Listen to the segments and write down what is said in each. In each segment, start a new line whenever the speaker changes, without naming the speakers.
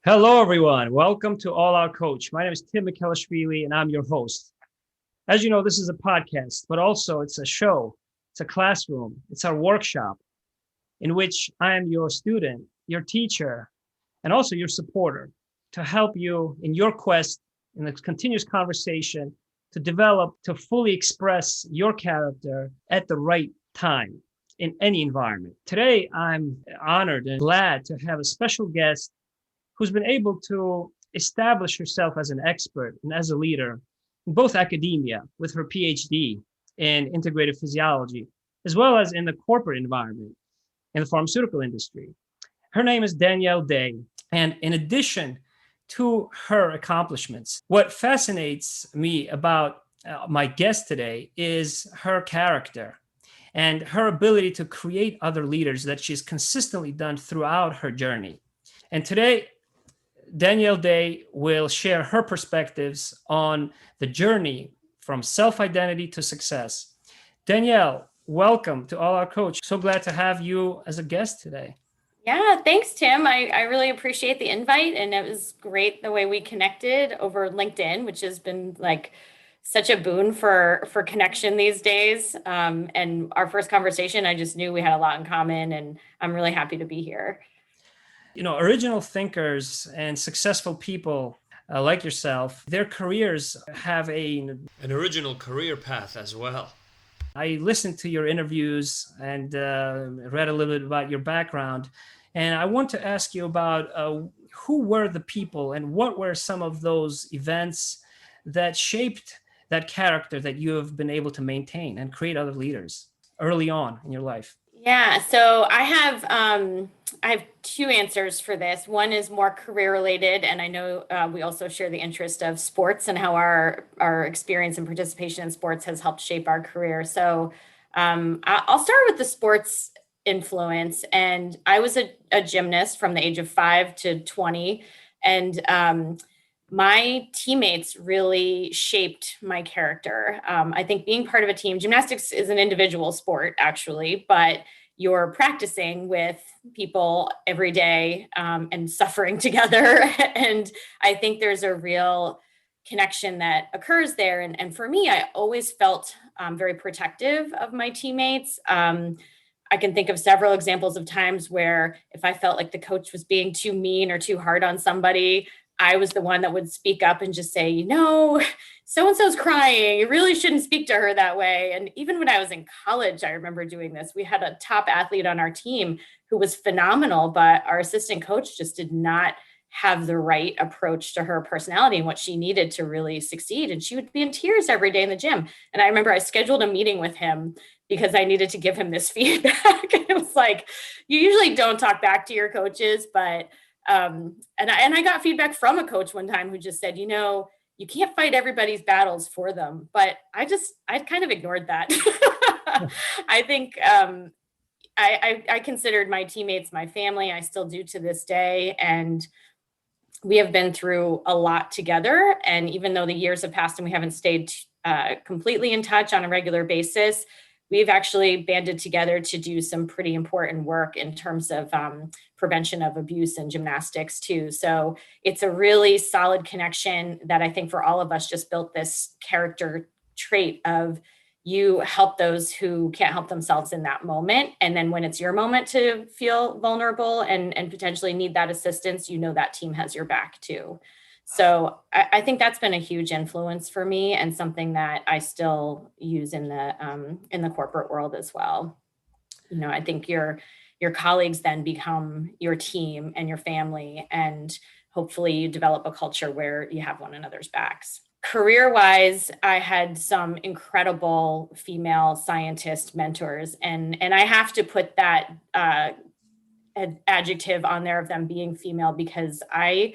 Hello, everyone. Welcome to All Out Coach. My name is Tim Mikhelishvili, and I'm your host. As you know, this is a podcast, but also it's a show. It's a classroom. It's our workshop in which I am your student, your teacher, and also your supporter to help you in your quest in this continuous conversation to develop, to fully express your character at the right time in any environment. Today, I'm honored and glad to have a special guest who's been able to establish herself as an expert and as a leader in both academia with her PhD in integrative physiology, as well as in the corporate environment in the pharmaceutical industry. Her name is Danielle Day. And in addition to her accomplishments, what fascinates me about my guest today is her character and her ability to create other leaders that she's consistently done throughout her journey. And today, Danielle Day will share her perspectives on the journey from self-identity to success. Danielle, welcome to All Our Coach. So glad to have you as a guest today.
Yeah, thanks, Tim. I really appreciate the invite, and it was great the way we connected over LinkedIn, which has been like such a boon for connection these days. And our first conversation, I just knew we had a lot in common, and I'm really happy to be here.
You know, original thinkers and successful people like yourself, their careers have an
original career path as well.
I listened to your interviews and read a little bit about your background. And I want to ask you about who were the people and what were some of those events that shaped that character that you have been able to maintain and create other leaders early on in your life?
Yeah, so I have two answers for this. One is more career related, and I know we also share the interest of sports and how our experience and participation in sports has helped shape our career. So I'll start with the sports influence. And I was a gymnast from the age of 5 to 20, and my teammates really shaped my character. I think being part of a team, gymnastics is an individual sport, actually, but you're practicing with people every day and suffering together. And I think there's a real connection that occurs there. And for me, I always felt very protective of my teammates. I can think of several examples of times where if I felt like the coach was being too mean or too hard on somebody, I was the one that would speak up and just say, so-and-so's crying. You really shouldn't speak to her that way. And even when I was in college, I remember doing this. We had a top athlete on our team who was phenomenal, but our assistant coach just did not have the right approach to her personality and what she needed to really succeed. And she would be in tears every day in the gym. And I remember I scheduled a meeting with him because I needed to give him this feedback. And it was like, you usually don't talk back to your coaches, but and I got feedback from a coach one time who just said, you can't fight everybody's battles for them. But I kind of ignored that. I think I considered my teammates my family. I still do to this day. And we have been through a lot together. And even though the years have passed and we haven't stayed completely in touch on a regular basis, we've actually banded together to do some pretty important work in terms of prevention of abuse in gymnastics too. So it's a really solid connection that I think for all of us just built this character trait of you help those who can't help themselves in that moment. And then when it's your moment to feel vulnerable and potentially need that assistance, that team has your back too. So I think that's been a huge influence for me and something that I still use in the corporate world as well. I think your colleagues then become your team and your family, and hopefully you develop a culture where you have one another's backs. Career-wise, I had some incredible female scientist mentors, and I have to put that adjective on there of them being female because I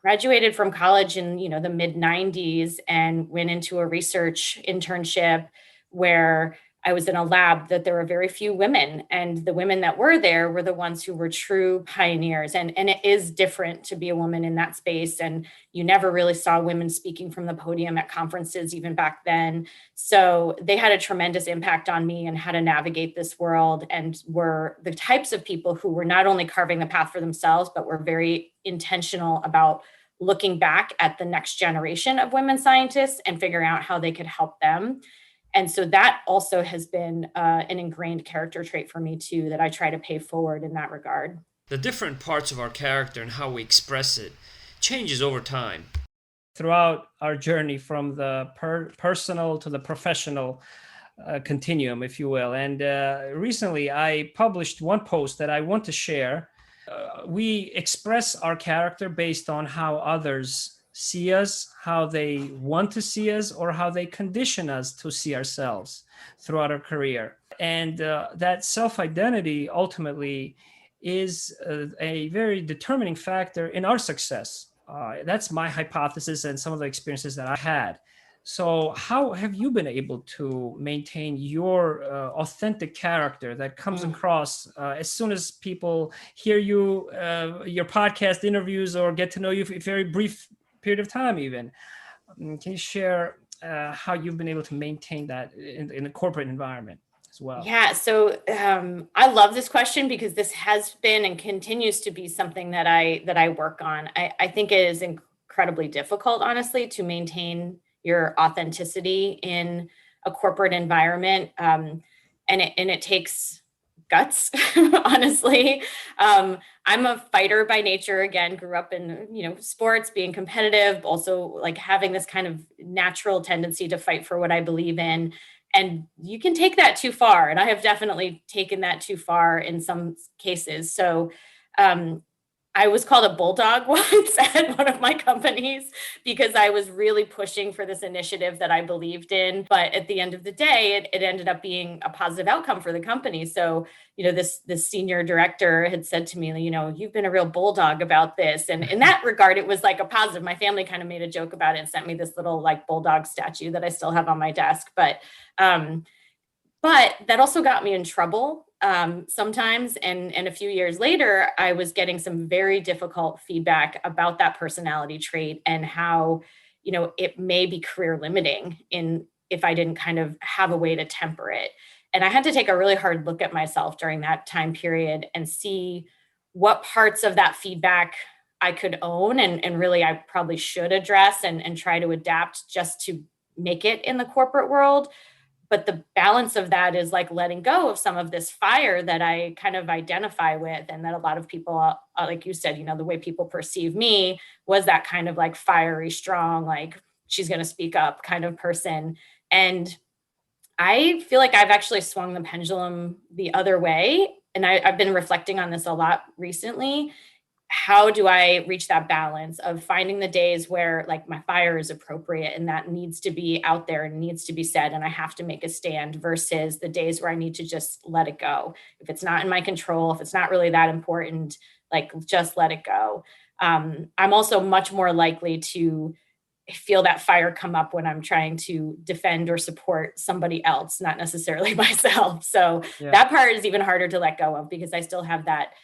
graduated from college in the mid 90s and went into a research internship where I was in a lab that there were very few women, and the women that were there were the ones who were true pioneers. And it is different to be a woman in that space. And you never really saw women speaking from the podium at conferences even back then. So they had a tremendous impact on me and how to navigate this world, and were the types of people who were not only carving the path for themselves, but were very intentional about looking back at the next generation of women scientists and figuring out how they could help them. And so that also has been an ingrained character trait for me too, that I try to pay forward in that regard.
The different parts of our character and how we express it changes over time.
Throughout our journey from the personal to the professional continuum, if you will. And recently I published one post that I want to share. We express our character based on how others see us, how they want to see us, or how they condition us to see ourselves throughout our career. And that self-identity ultimately is a very determining factor in our success. That's my hypothesis and some of the experiences that I had. So how have you been able to maintain your authentic character that comes across as soon as people hear you, your podcast interviews, or get to know you for a very brief period of time even? Can you share how you've been able to maintain that in a corporate environment as well?
Yeah, so I love this question because this has been and continues to be something that I work on. I think it is incredibly difficult, honestly, to maintain your authenticity in a corporate environment, and it takes guts, honestly. I'm a fighter by nature. Again, grew up in sports, being competitive, also like having this kind of natural tendency to fight for what I believe in. And you can take that too far, and I have definitely taken that too far in some cases. So I was called a bulldog once at one of my companies because I was really pushing for this initiative that I believed in. But at the end of the day, it ended up being a positive outcome for the company. So, this senior director had said to me, you've been a real bulldog about this. And in that regard, it was like a positive. My family kind of made a joke about it and sent me this little like bulldog statue that I still have on my desk. But that also got me in trouble sometimes. And a few years later, I was getting some very difficult feedback about that personality trait and how, it may be career limiting if I didn't kind of have a way to temper it. And I had to take a really hard look at myself during that time period and see what parts of that feedback I could own and really I probably should address and try to adapt just to make it in the corporate world. But the balance of that is like letting go of some of this fire that I kind of identify with, and that a lot of people, like you said, the way people perceive me was that kind of like fiery, strong, like she's going to speak up kind of person. And I feel like I've actually swung the pendulum the other way. And I've been reflecting on this a lot recently. How do I reach that balance of finding the days where like my fire is appropriate and that needs to be out there and needs to be said and I have to make a stand, versus the days where I need to just let it go. If it's not in my control, if it's not really that important, like just let it go. I'm also much more likely to feel that fire come up when I'm trying to defend or support somebody else, not necessarily myself. So that part is even harder to let go of because I still have that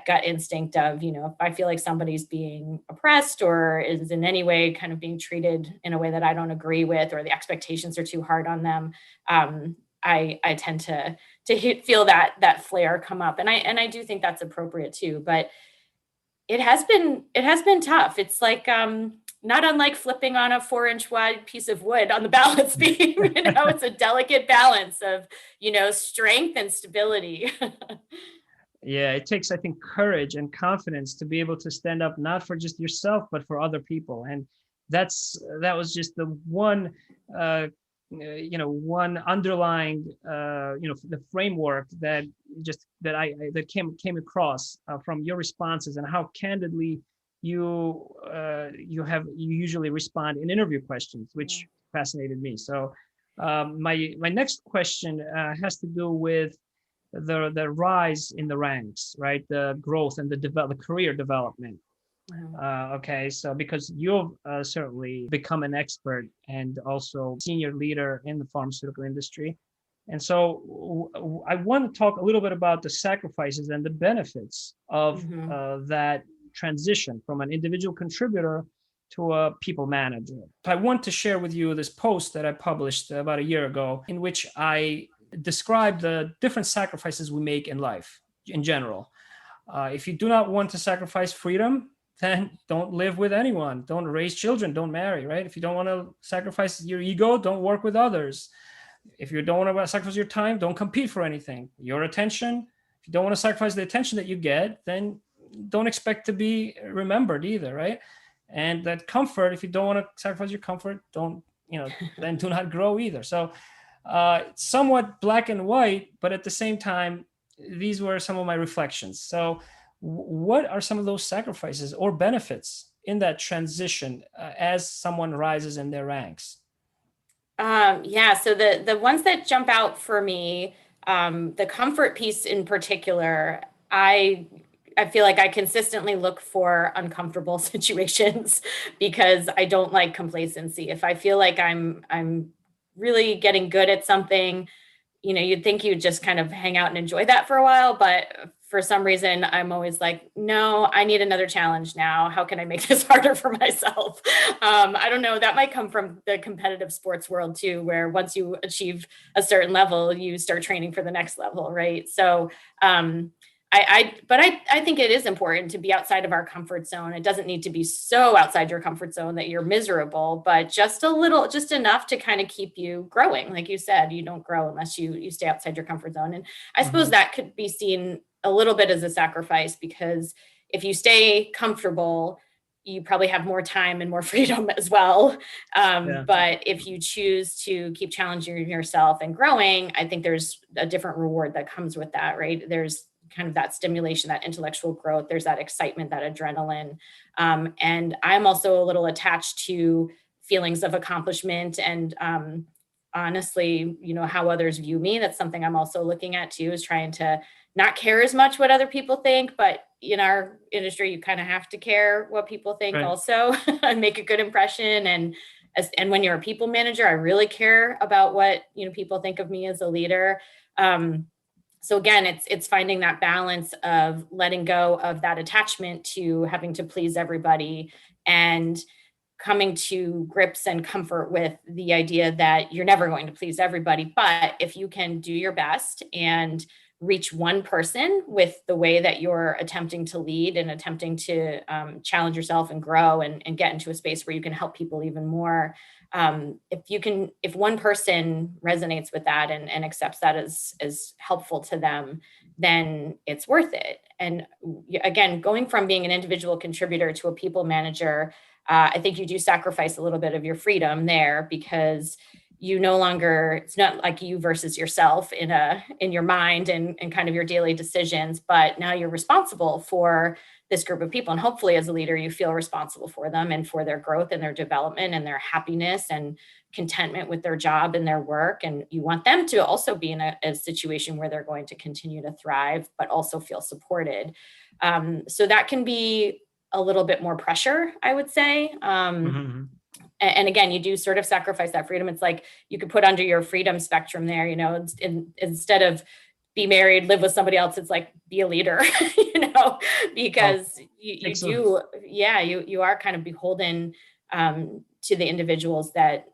gut instinct of, if I feel like somebody's being oppressed or is in any way kind of being treated in a way that I don't agree with, or the expectations are too hard on them, I tend to feel that flare come up. And I do think that's appropriate too, but it has been tough. It's like, not unlike flipping on a 4-inch wide piece of wood on the balance beam. It's a delicate balance of, strength and stability.
Yeah, it takes, I think, courage and confidence to be able to stand up, not for just yourself, but for other people. And that was just the one, one underlying, the framework that came across from your responses and how candidly you usually respond in interview questions, which fascinated me. So my next question has to do with the rise in the ranks, right? The growth and the career development. Okay, so because you've certainly become an expert and also senior leader in the pharmaceutical industry, And so I want to talk a little bit about the sacrifices and the benefits of that transition from an individual contributor to a people manager. I want to share with you this post that I published about a year ago, in which I describe the different sacrifices we make in life in general. If you do not want to sacrifice freedom, then don't live with anyone. Don't raise children. Don't marry, right? If you don't want to sacrifice your ego, don't work with others. If you don't want to sacrifice your time, don't compete for anything. Your attention, if you don't want to sacrifice the attention that you get, then don't expect to be remembered either, right? And that comfort, if you don't want to sacrifice your comfort, don't, then do not grow either. So somewhat black and white, but at the same time, these were some of my reflections. So what are some of those sacrifices or benefits in that transition as someone rises in their ranks?
So the ones that jump out for me, the comfort piece in particular, I feel like I consistently look for uncomfortable situations because I don't like complacency. If I feel like I'm really getting good at something, you'd think you'd just kind of hang out and enjoy that for a while, but for some reason, I'm always like, no, I need another challenge now. How can I make this harder for myself? I don't know. That might come from the competitive sports world too, where once you achieve a certain level, you start training for the next level, right? So I think it is important to be outside of our comfort zone. It doesn't need to be so outside your comfort zone that you're miserable, but just enough to kind of keep you growing. Like you said, you don't grow unless you stay outside your comfort zone. And I suppose that could be seen a little bit as a sacrifice, because if you stay comfortable, you probably have more time and more freedom as well. But if you choose to keep challenging yourself and growing, I think there's a different reward that comes with that, right? There's kind of that stimulation, that intellectual growth. There's that excitement, that adrenaline. And I'm also a little attached to feelings of accomplishment and honestly, how others view me. That's something I'm also looking at too, is trying to not care as much what other people think, but in our industry, you kind of have to care what people think also and make a good impression. And when you're a people manager, I really care about what, people think of me as a leader. So again, it's finding that balance of letting go of that attachment to having to please everybody and coming to grips and comfort with the idea that you're never going to please everybody. But if you can do your best and reach one person with the way that you're attempting to lead and attempting to challenge yourself and grow and get into a space where you can help people even more. If one person resonates with that and accepts that as helpful to them, then it's worth it. And again, going from being an individual contributor to a people manager, I think you do sacrifice a little bit of your freedom there, because you no longer, it's not like you versus yourself in your mind and kind of your daily decisions, but now you're responsible for this group of people. And hopefully as a leader, you feel responsible for them and for their growth and their development and their happiness and contentment with their job and their work. And you want them to also be in a situation where they're going to continue to thrive, but also feel supported. So that can be a little bit more pressure, I would say. And again, you do sort of sacrifice that freedom. It's like you could put under your freedom spectrum there, instead of be married, live with somebody else, it's like be a leader, because you are kind of beholden to the individuals that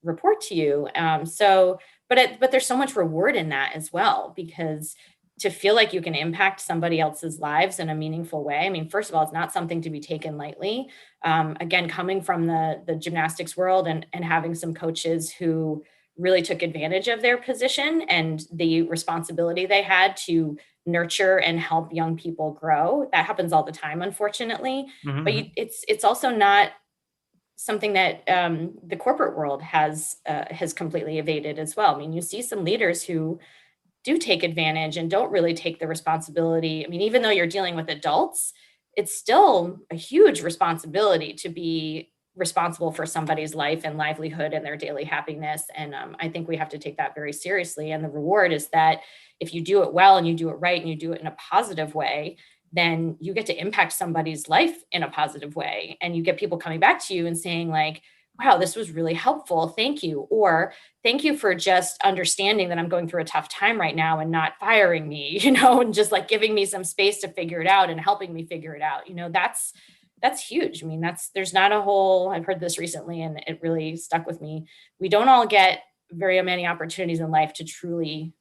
report to you. But there's so much reward in that as well, because to feel like you can impact somebody else's lives in a meaningful way. I mean, first of all, it's not something to be taken lightly. Again, coming from the gymnastics world and having some coaches who really took advantage of their position and the responsibility they had to nurture and help young people grow. That happens all the time, unfortunately. But it's also not something that the corporate world has completely evaded as well. I mean, you see some leaders who do take advantage and don't really take the responsibility. I mean, even though you're dealing with adults, it's still a huge responsibility to be responsible for somebody's life and livelihood and their daily happiness. And I think we have to take that very seriously. And the reward is that if you do it well and you do it right and you do it in a positive way, then you get to impact somebody's life in a positive way. And you get people coming back to you and saying like, wow, this was really helpful. Thank you. Or thank you for just understanding that I'm going through a tough time right now and not firing me, and just like giving me some space to figure it out and helping me figure it out. That's huge. I mean, there's not a whole, I've heard this recently and it really stuck with me. We don't all get very many opportunities in life to truly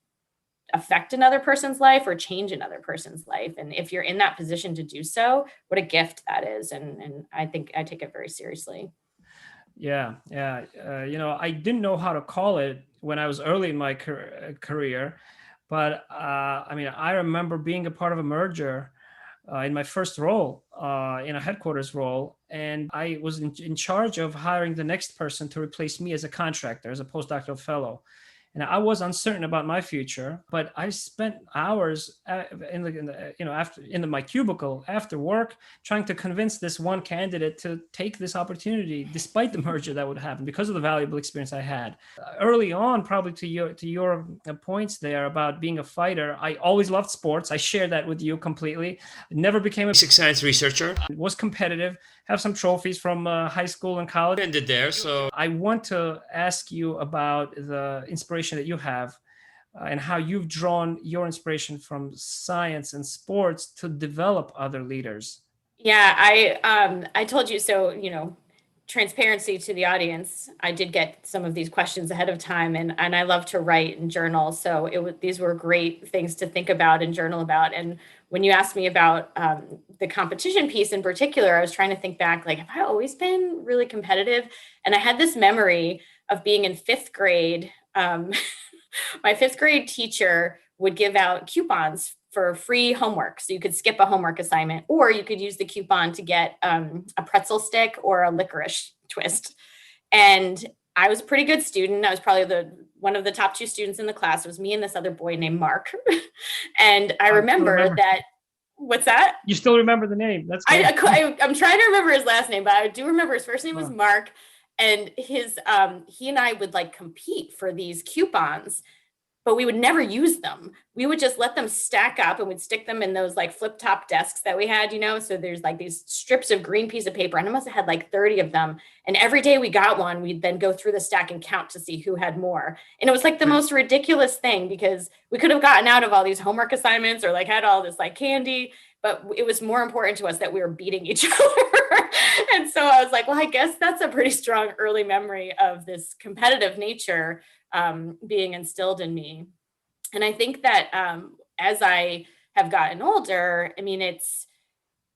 affect another person's life or change another person's life. And if you're in that position to do so, what a gift that is. And I think I take it very seriously.
Yeah. I didn't know how to call it when I was early in my career, but I remember being a part of a merger in my first role, in a headquarters role, and I was in charge of hiring the next person to replace me as a contractor, as a postdoctoral fellow. And I was uncertain about my future, but I spent hours in my cubicle after work trying to convince this one candidate to take this opportunity, despite the merger that would happen, because of the valuable experience I had early on. Probably to your points there about being a fighter, I always loved sports. I share that with you completely. Never became a
basic science researcher.
Was competitive. Have some trophies from high school and college.
Ended there. So
I want to ask you about the inspiration that you have and how you've drawn your inspiration from science and sports to develop other leaders.
Yeah, I told you so, transparency to the audience. I did get some of these questions ahead of time and I love to write and journal. So these were great things to think about and journal about. And when you asked me about the competition piece in particular, I was trying to think back, like, have I always been really competitive? And I had this memory of being in fifth grade. My fifth grade teacher would give out coupons for free homework. So you could skip a homework assignment, or you could use the coupon to get a pretzel stick or a licorice twist. And I was a pretty good student. I was probably one of the top 2 students in the class. It was me and this other boy named Mark. And I remember that. What's that?
You still remember the name? That's
great. I'm trying to remember his last name, but I do remember his first name was Mark. And he and I would like compete for these coupons, but we would never use them. We would just let them stack up and we'd stick them in those like flip top desks that we had, so there's like these strips of green piece of paper and I must have had like 30 of them. And every day we got one, we'd then go through the stack and count to see who had more. And it was like the most ridiculous thing because we could have gotten out of all these homework assignments or like had all this like candy, but it was more important to us that we were beating each other. And so I was like, well, I guess that's a pretty strong early memory of this competitive nature being instilled in me. And I think that as I have gotten older, I mean, it's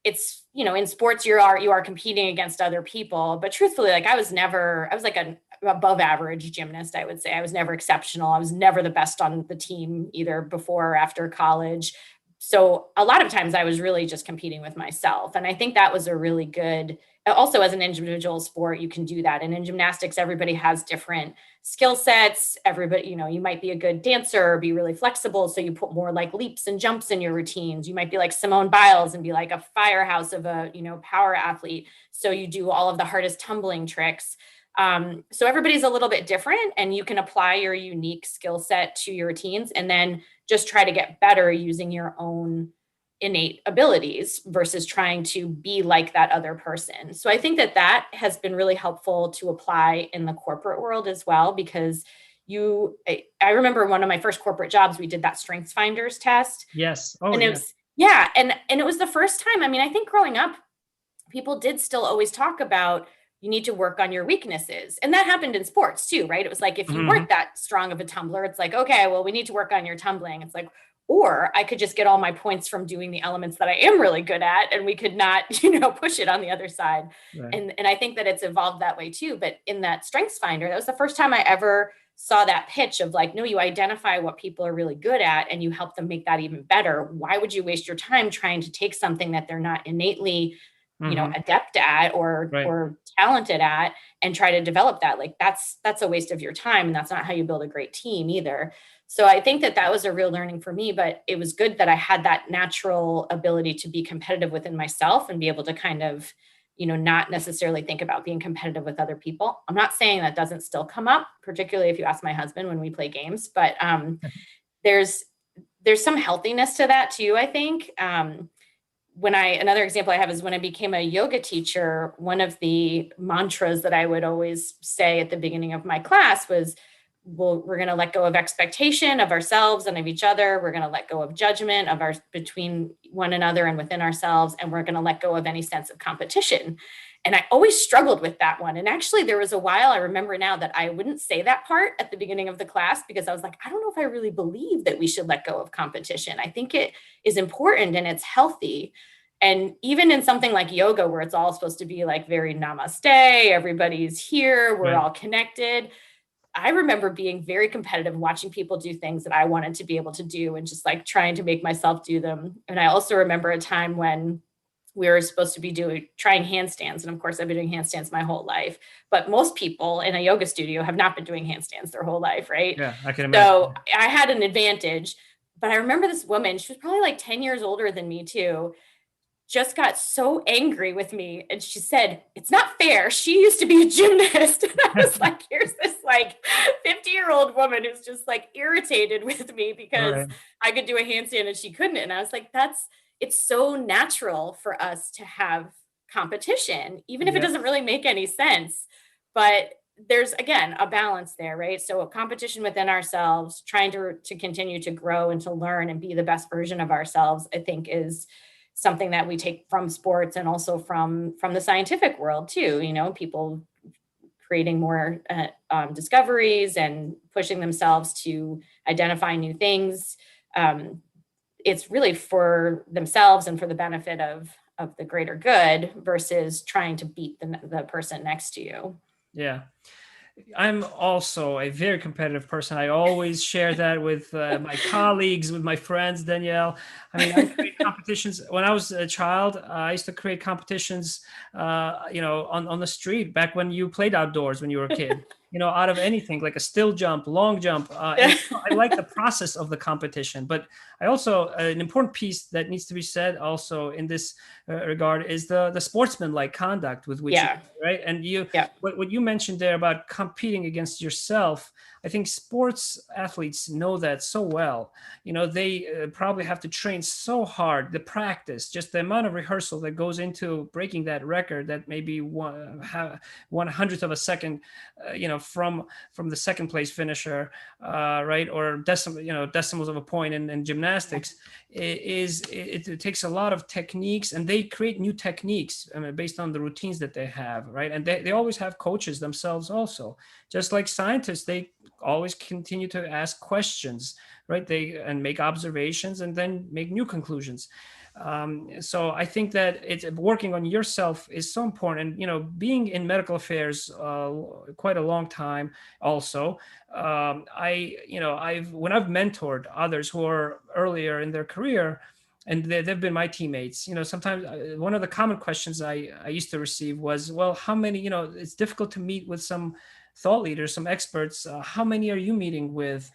in sports you are competing against other people, but truthfully, like I was like an above average gymnast. I would say I was never exceptional. I was never the best on the team either before or after college. So a lot of times I was really just competing with myself. And I think that was a really good, also as an individual sport, you can do that. And in gymnastics, everybody has different skill sets. Everybody, you might be a good dancer or be really flexible. So you put more like leaps and jumps in your routines. You might be like Simone Biles and be like a firehouse of a, power athlete. So you do all of the hardest tumbling tricks. So everybody's a little bit different and you can apply your unique skill set to your routines and then just try to get better using your own innate abilities versus trying to be like that other person. So I think that has been really helpful to apply in the corporate world as well, because I remember one of my first corporate jobs, we did that Strengths Finders test.
Yes.
Oh, and it was, and it was the first time, I mean, I think growing up, people did still always talk about you need to work on your weaknesses. And that happened in sports too, right? It was like, if you weren't that strong of a tumbler, it's like, okay, well, we need to work on your tumbling. It's like, or I could just get all my points from doing the elements that I am really good at, and we could not, push it on the other side. Right. And I think that it's evolved that way too. But in that Strengths Finder, that was the first time I ever saw that pitch of like, no, you identify what people are really good at and you help them make that even better. Why would you waste your time trying to take something that they're not innately adept at or talented at and try to develop that? Like that's a waste of your time. And that's not how you build a great team either. So I think that was a real learning for me, but it was good that I had that natural ability to be competitive within myself and be able to kind of, not necessarily think about being competitive with other people. I'm not saying that doesn't still come up, particularly if you ask my husband when we play games, but there's some healthiness to that too, I think. another example I have is when I became a yoga teacher, one of the mantras that I would always say at the beginning of my class was, well, we're going to let go of expectation of ourselves and of each other. We're going to let go of judgment of between one another and within ourselves. And we're going to let go of any sense of competition. And I always struggled with that one. And actually there was a while, I remember now, that I wouldn't say that part at the beginning of the class because I was like, I don't know if I really believe that we should let go of competition. I think it is important and it's healthy. And even in something like yoga, where it's all supposed to be like very namaste, everybody's here, we're all connected. I remember being very competitive, watching people do things that I wanted to be able to do and just like trying to make myself do them. And I also remember a time when we were supposed to be trying handstands. And of course, I've been doing handstands my whole life. But most people in a yoga studio have not been doing handstands their whole life, right?
Yeah, I can imagine.
So I had an advantage. But I remember this woman, she was probably like 10 years older than me too, just got so angry with me. And she said, it's not fair. She used to be a gymnast. And I was like, here's this like 50-year-old woman who's just like irritated with me because I could do a handstand and she couldn't. And I was like, it's so natural for us to have competition, even if it doesn't really make any sense. But there's, again, a balance there, right? So a competition within ourselves, trying to continue to grow and to learn and be the best version of ourselves, I think is something that we take from sports and also from the scientific world too. You know, people creating more discoveries and pushing themselves to identify new things. It's really for themselves and for the benefit of the greater good versus trying to beat the person next to you.
Yeah. I'm also a very competitive person. I always share that with my colleagues, with my friends, Danielle. I mean, I create competitions. When I was a child, I used to create competitions, on the street back when you played outdoors when you were a kid, out of anything, like a still jump, long jump. And I like the process of the competition. But I also, an important piece that needs to be said also in this regard is the sportsman-like conduct with which, right? And what you mentioned there about competing against yourself, I think sports athletes know that so well. They probably have to train so hard, the practice, just the amount of rehearsal that goes into breaking that record that maybe 1/100th of a second, from the second place finisher, right? Or decimals of a point in gymnastics. It takes a lot of techniques, and they create new techniques based on the routines that they have, right? And they always have coaches themselves also. Just like scientists, they always continue to ask questions, right? And make observations and then make new conclusions. So I think that it's working on yourself is so important. And, being in medical affairs quite a long time also, when I've mentored others who are earlier in their career, and they've been my teammates, sometimes one of the common questions I used to receive was, well, how many, it's difficult to meet with some thought leaders, some experts. How many are you meeting with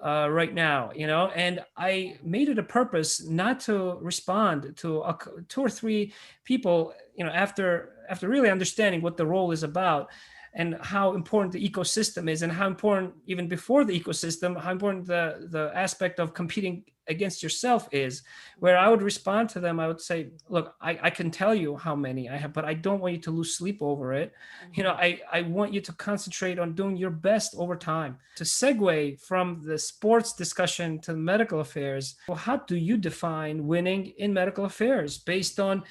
right now? And I made it a purpose not to respond to 2 or 3 people, after really understanding what the role is about and how important the ecosystem is, and how important, even before the ecosystem, how important the aspect of competing against yourself is, where I would respond to them. I would say, look, I can tell you how many I have, but I don't want you to lose sleep over it. I want you to concentrate on doing your best over time. To segue from the sports discussion to medical affairs, well, how do you define winning in medical affairs based on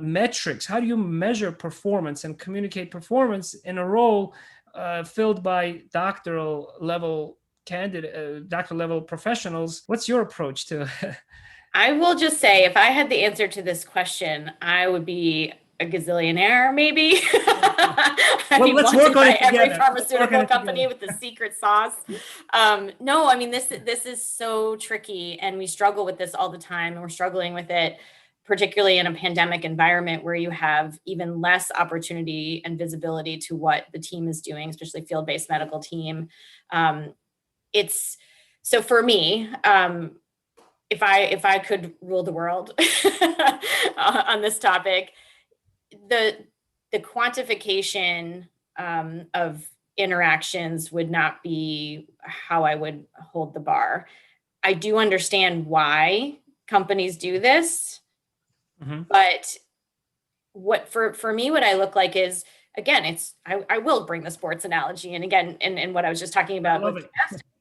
metrics? How do you measure performance and communicate performance in a role filled by doctoral level professionals? What's your approach to?
I will just say, if I had the answer to this question, I would be a gazillionaire, maybe.
Well, let's work on it together.
Every pharmaceutical company with the secret sauce. No, I mean, this is so tricky, and we struggle with this all the time, and we're struggling with it, particularly in a pandemic environment where you have even less opportunity and visibility to what the team is doing, especially field-based medical team. So for me, if I could rule the world on this topic, the quantification of interactions would not be how I would hold the bar. I do understand why companies do this. But what for me, what I look like is, again, I will bring the sports analogy. And again, and what I was just talking about with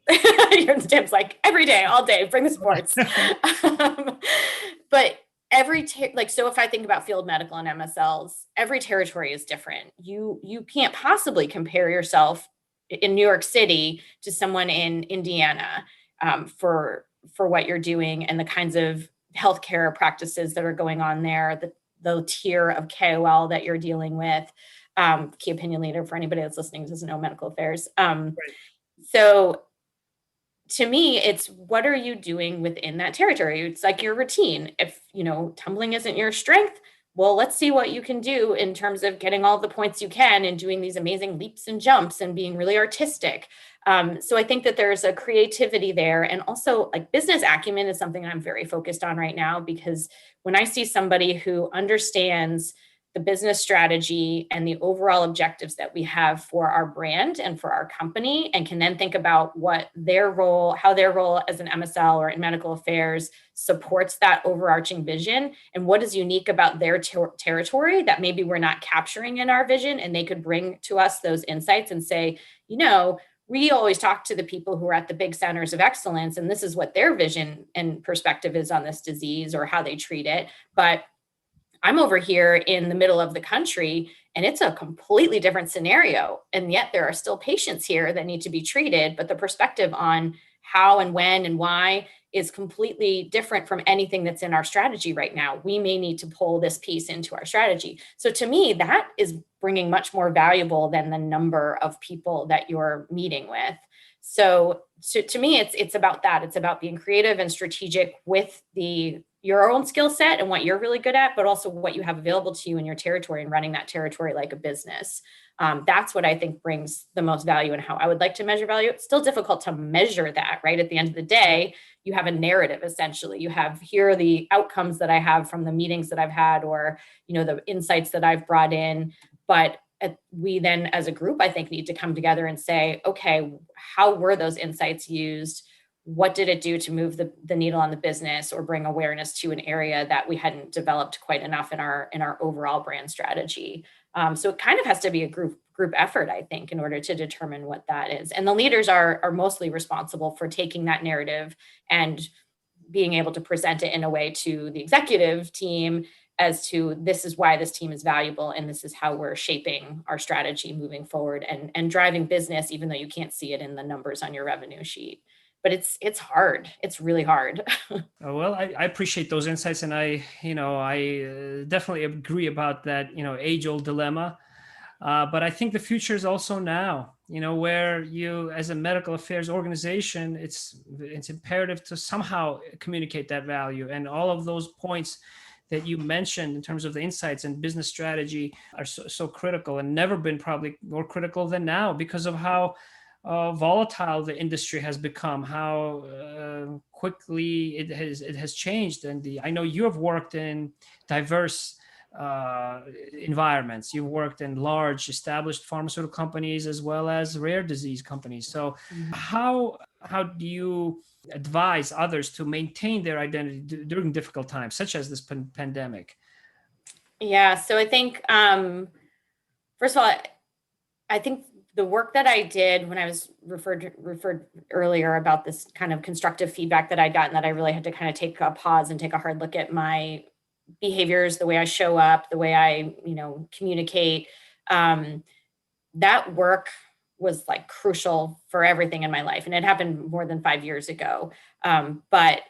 gymnastics, Tim's like every day, all day, bring the sports. But so if I think about field medical and MSLs, every territory is different. You can't possibly compare yourself in New York City to someone in Indiana for what you're doing and the kinds of healthcare practices that are going on there, the tier of KOL that you're dealing with, key opinion leader for anybody that's listening who doesn't know medical affairs.
Right.
So to me, it's what are you doing within that territory? It's like your routine. If, tumbling isn't your strength, well, let's see what you can do in terms of getting all the points you can and doing these amazing leaps and jumps and being really artistic. So I think that there's a creativity there. And also like business acumen is something I'm very focused on right now, because when I see somebody who understands the business strategy and the overall objectives that we have for our brand and for our company, and can then think about how their role as an MSL or in medical affairs supports that overarching vision, and what is unique about their territory that maybe we're not capturing in our vision, and they could bring to us those insights and say, we always talk to the people who are at the big centers of excellence, and this is what their vision and perspective is on this disease or how they treat it. But I'm over here in the middle of the country and it's a completely different scenario. And yet there are still patients here that need to be treated, but the perspective on how and when and why is completely different from anything that's in our strategy right now. We may need to pull this piece into our strategy. So to me, that is bringing much more valuable than the number of people that you're meeting with. So to me, it's about that. It's about being creative and strategic with your own skill set and what you're really good at, but also what you have available to you in your territory and running that territory like a business. That's what I think brings the most value and how I would like to measure value. It's still difficult to measure that, right? At the end of the day, you have a narrative, essentially. You have, here are the outcomes that I have from the meetings that I've had, or, the insights that I've brought in. But we then as a group, I think, need to come together and say, okay, how were those insights used? What did it do to move the needle on the business or bring awareness to an area that we hadn't developed quite enough in our overall brand strategy? So it kind of has to be a group effort, I think, in order to determine what that is. And the leaders are mostly responsible for taking that narrative and being able to present it in a way to the executive team as to, this is why this team is valuable, and this is how we're shaping our strategy moving forward and driving business, even though you can't see it in the numbers on your revenue sheet. But it's hard. It's really hard.
Well, I appreciate those insights, and I definitely agree about that, age-old dilemma. But I think the future is also now, where you, as a medical affairs organization, it's imperative to somehow communicate that value, and all of those points that you mentioned in terms of the insights and business strategy are so critical, and never been probably more critical than now, because of how volatile the industry has become, how quickly it has changed. And I know you have worked in diverse environments. You've worked in large established pharmaceutical companies as well as rare disease companies. So how do you advise others to maintain their identity during difficult times, such as this pandemic?
Yeah. So I think, first of all, I think the work that I did when I was referred earlier about this kind of constructive feedback that I got, and that I really had to kind of take a pause and take a hard look at my behaviors, the way I show up, the way I, communicate. That work was like crucial for everything in my life. And it happened more than 5 years ago. But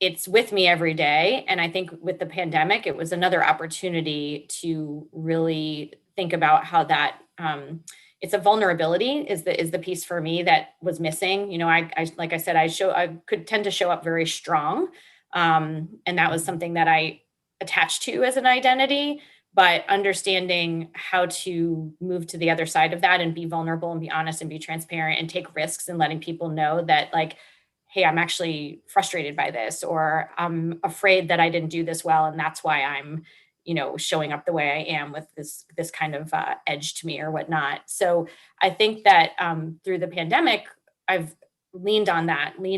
it's with me every day. And I think with the pandemic, it was another opportunity to really think about how that, it's a vulnerability is the piece for me that was missing. I like I said, I could tend to show up very strong. And that was something that I attached to as an identity, but understanding how to move to the other side of that and be vulnerable and be honest and be transparent and take risks, and letting people know that, like, hey, I'm actually frustrated by this, or I'm afraid that I didn't do this well, and that's why I'm, showing up the way I am with this kind of edge to me or whatnot. So I think that through the pandemic, I've leaned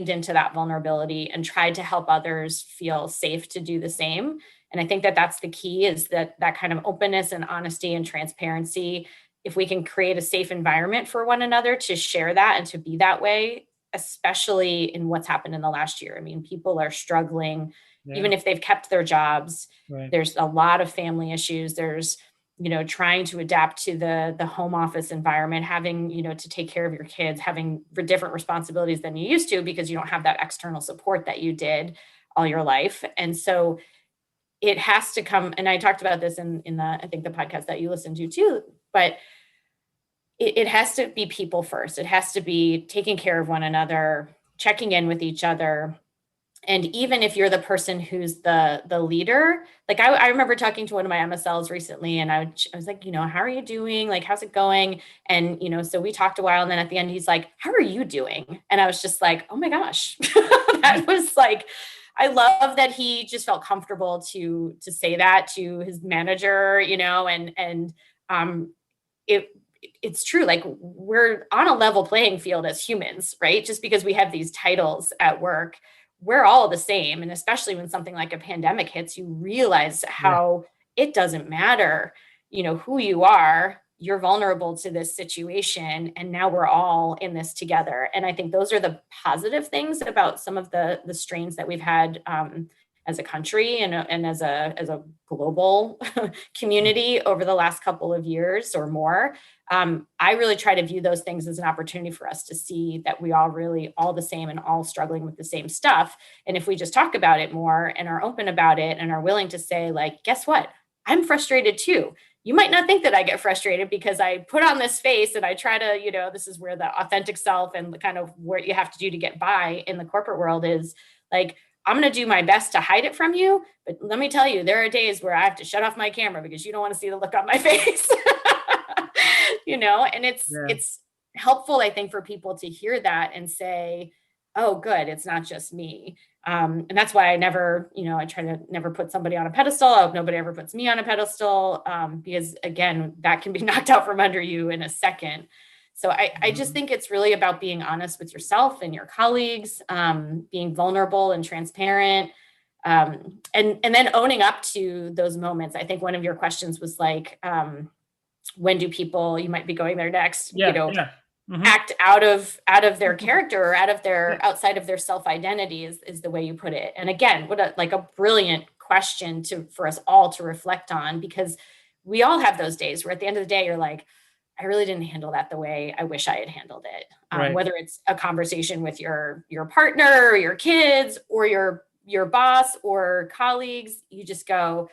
into that vulnerability and tried to help others feel safe to do the same. And I think that that's the key, is that kind of openness and honesty and transparency. If we can create a safe environment for one another to share that and to be that way, especially in what's happened in the last year. I mean, people are struggling, even if they've kept their jobs. Right. There's a lot of family issues. There's, trying to adapt to the home office environment, having, to take care of your kids, having different responsibilities than you used to because you don't have that external support that you did all your life. And so it has to come, and I talked about this in the, I think the podcast that you listened to too, but it has to be people first. It has to be taking care of one another, checking in with each other. And even if you're the person who's the leader, like I remember talking to one of my MSLs recently, and I was like, how are you doing? Like, how's it going? And, so we talked a while, and then at the end, he's like, how are you doing? And I was just like, oh my gosh, that was like, I love that he just felt comfortable to say that to his manager, it's true. Like, we're on a level playing field as humans, right? Just because we have these titles at work, we're all the same. And especially when something like a pandemic hits, you realize how it doesn't matter, who you are, you're vulnerable to this situation. And now we're all in this together. And I think those are the positive things about some of the strains that we've had as a country and as a global community over the last couple of years or more. I really try to view those things as an opportunity for us to see that we all really all the same and all struggling with the same stuff. And if we just talk about it more and are open about it and are willing to say, like, guess what? I'm frustrated too. You might not think that I get frustrated because I put on this face and I try to, this is where the authentic self and the kind of what you have to do to get by in the corporate world is like, I'm going to do my best to hide it from you. But let me tell you, there are days where I have to shut off my camera because you don't want to see the look on my face, and it's helpful, I think, for people to hear that and say, oh, good, it's not just me. And that's why I never, I try to never put somebody on a pedestal. I hope nobody ever puts me on a pedestal because, again, that can be knocked out from under you in a second. So I just think it's really about being honest with yourself and your colleagues, being vulnerable and transparent, and then owning up to those moments. I think one of your questions was like, when do people, you might be going there next, act out of their character or out of their outside of their self-identity is the way you put it. And again, what a brilliant question for us all to reflect on, because we all have those days where at the end of the day, you're like, I really didn't handle that the way I wish I had handled it. Whether it's a conversation with your partner or your kids or your boss or colleagues, you just go,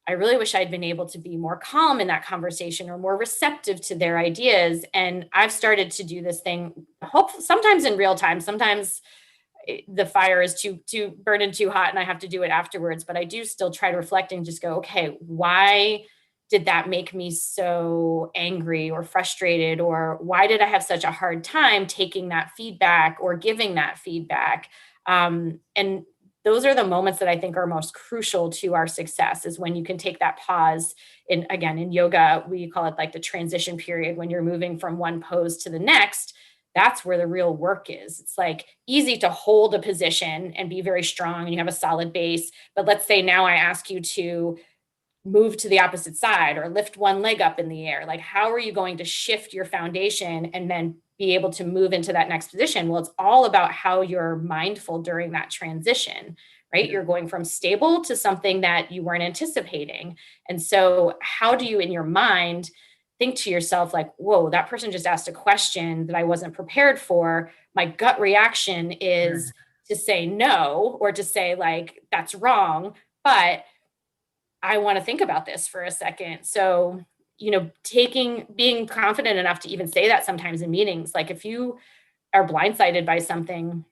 I really wish I'd been able to be more calm in that conversation or more receptive to their ideas. And I've started to do this thing, sometimes in real time, sometimes the fire is too burning too hot and I have to do it afterwards. But I do still try to reflect and just go, okay, why did that make me so angry or frustrated? Or why did I have such a hard time taking that feedback or giving that feedback? And those are the moments that I think are most crucial to our success, is when you can take that pause. In yoga, we call it like the transition period, when you're moving from one pose to the next. That's where the real work is. It's like easy to hold a position and be very strong and you have a solid base. But let's say now I ask you to move to the opposite side or lift one leg up in the air. Like, how are you going to shift your foundation and then be able to move into that next position? Well, it's all about how you're mindful during that transition, right? You're going from stable to something that you weren't anticipating. And so how do you, in your mind, think to yourself like, whoa, that person just asked a question that I wasn't prepared for. My gut reaction is to say no, or to say like, that's wrong. But I want to think about this for a second. So, being confident enough to even say that sometimes in meetings, like if you are blindsided by something,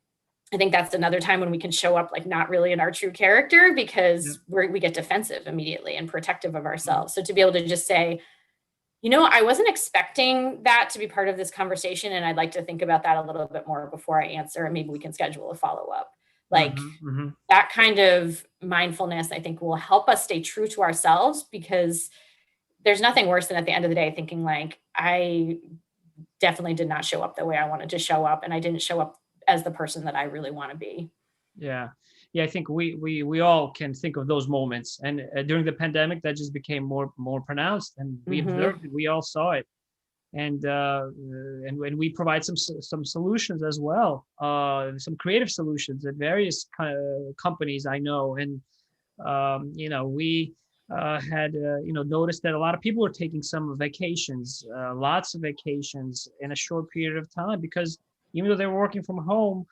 I think that's another time when we can show up like not really in our true character, because we get defensive immediately and protective of ourselves. So to be able to just say, I wasn't expecting that to be part of this conversation, and I'd like to think about that a little bit more before I answer, and maybe we can schedule a follow-up. Like that kind of mindfulness, I think, will help us stay true to ourselves, because there's nothing worse than at the end of the day thinking like, I definitely did not show up the way I wanted to show up, and I didn't show up as the person that I really want to be.
Yeah. Yeah. I think we all can think of those moments. And during the pandemic, that just became more pronounced, and we observed it. We all saw it. And when we provide some solutions as well, some creative solutions at various companies I know. And, we had, noticed that a lot of people were taking some vacations, lots of vacations in a short period of time, because even though they were working from home,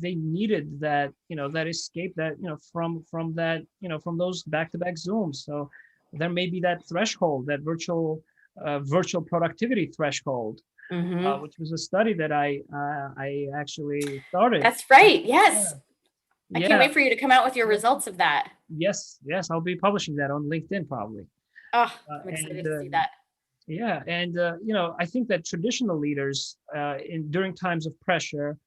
they needed that, that escape, that, from that, from those back-to-back Zooms. So there may be that threshold, that virtual productivity threshold, which was a study that I actually started.
That's right. Yes.
Yeah.
I can't wait for you to come out with your results of that.
Yes. I'll be publishing that on LinkedIn probably.
Oh, I'm excited to see that.
Yeah. And, I think that traditional leaders during times of pressure,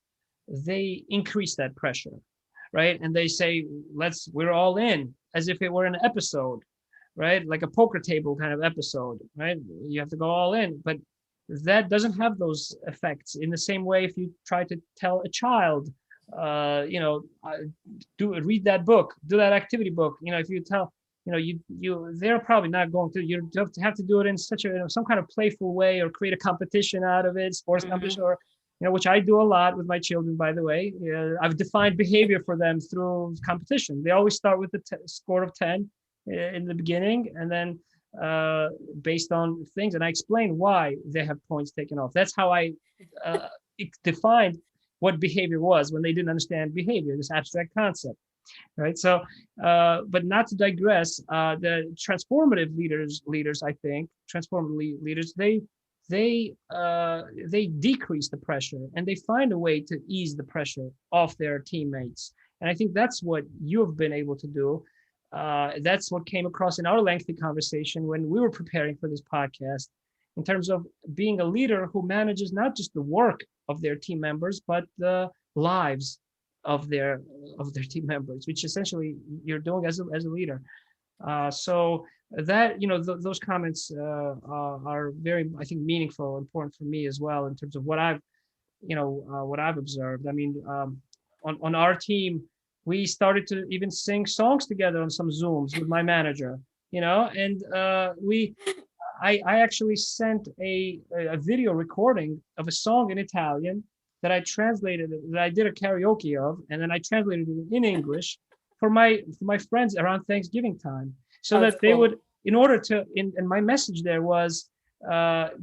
they increase that pressure, right? And they say, we're all in, as if it were an episode, right? Like a poker table kind of episode, right? You have to go all in, but that doesn't have those effects in the same way. If you try to tell a child, read that book, do that activity book, if you tell, they're probably not going to, you have to do it in such some kind of playful way, or create a competition out of it, sports competition, or, which I do a lot with my children, by the way. I've defined behavior for them through competition. They always start with the score of 10 in the beginning, and then based on things, and I explain why they have points taken off. That's how I defined what behavior was when they didn't understand behavior, this abstract concept, right? So, but not to digress, the transformative leaders, I think, transformative leaders, they decrease the pressure, and they find a way to ease the pressure off their teammates. And I think that's what you have been able to do. That's what came across in our lengthy conversation when we were preparing for this podcast, in terms of being a leader who manages not just the work of their team members, but the lives of their team members, which essentially you're doing as a leader. So that, those comments are very, I think, meaningful, important for me as well, in terms of what I've observed. I mean, on our team, we started to even sing songs together on some Zooms with my manager, and I actually sent a video recording of a song in Italian that I translated, that I did a karaoke of, and then I translated it in English for my friends around Thanksgiving time, so that they would, in order to, and my message there was,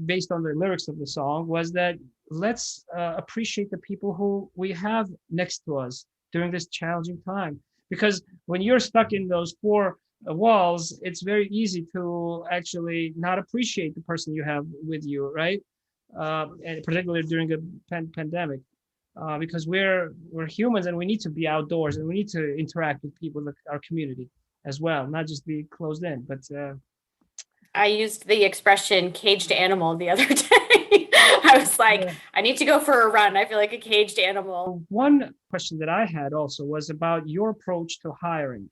based on the lyrics of the song, was that let's appreciate the people who we have next to us during this challenging time. Because when you're stuck in those four walls, it's very easy to actually not appreciate the person you have with you, right? And particularly during a pandemic, because we're humans, and we need to be outdoors, and we need to interact with people in our community as well, not just be closed in. But
I used the expression caged animal the other day. I was like, I need to go for a run. I feel like a caged animal.
One question that I had also was about your approach to hiring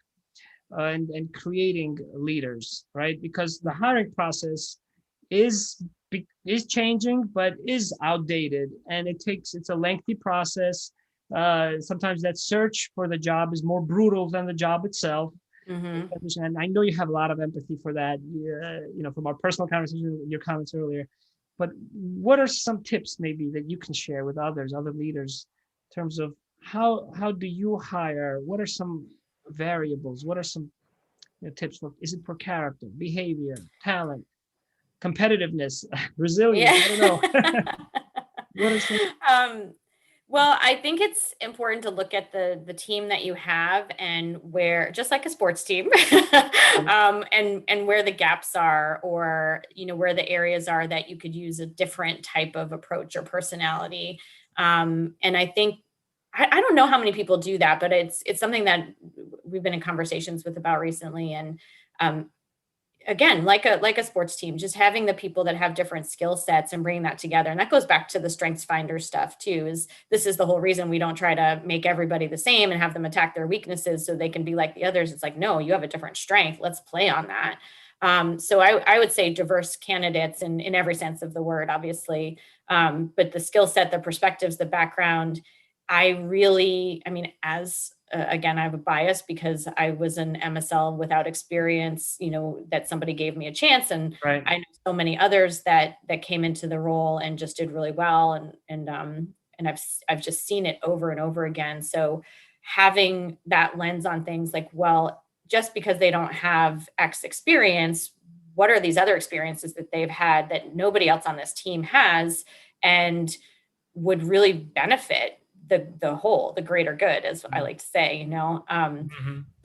and creating leaders, right? Because the hiring process is changing, but is outdated, and it's a lengthy process. Sometimes that search for the job is more brutal than the job itself. And I know you have a lot of empathy for that, from our personal conversation, your comments earlier. But what are some tips maybe that you can share with other leaders, in terms of how do you hire? What are some variables? What are some tips? Is it for character, behavior, talent, competitiveness, resilience? I don't know. What are some?
Well, I think it's important to look at the team that you have, and where, just like a sports team, and where the gaps are, or, where the areas are that you could use a different type of approach or personality. And I think, I don't know how many people do that, but it's something that we've been in conversations with about recently. And again, like a sports team, just having the people that have different skill sets and bringing that together. And that goes back to the strengths finder stuff too, this is the whole reason we don't try to make everybody the same and have them attack their weaknesses so they can be like the others. It's like, no, you have a different strength. Let's play on that. So I would say diverse candidates in every sense of the word, obviously. But the skill set, the perspectives, the background, I mean, again, I have a bias because I was an MSL without experience, that somebody gave me a chance. And
Right.
I know so many others that came into the role and just did really well. And I've just seen it over and over again. So having that lens on things like, well, just because they don't have X experience, what are these other experiences that they've had that nobody else on this team has and would really benefit the greater good, as I like to say, So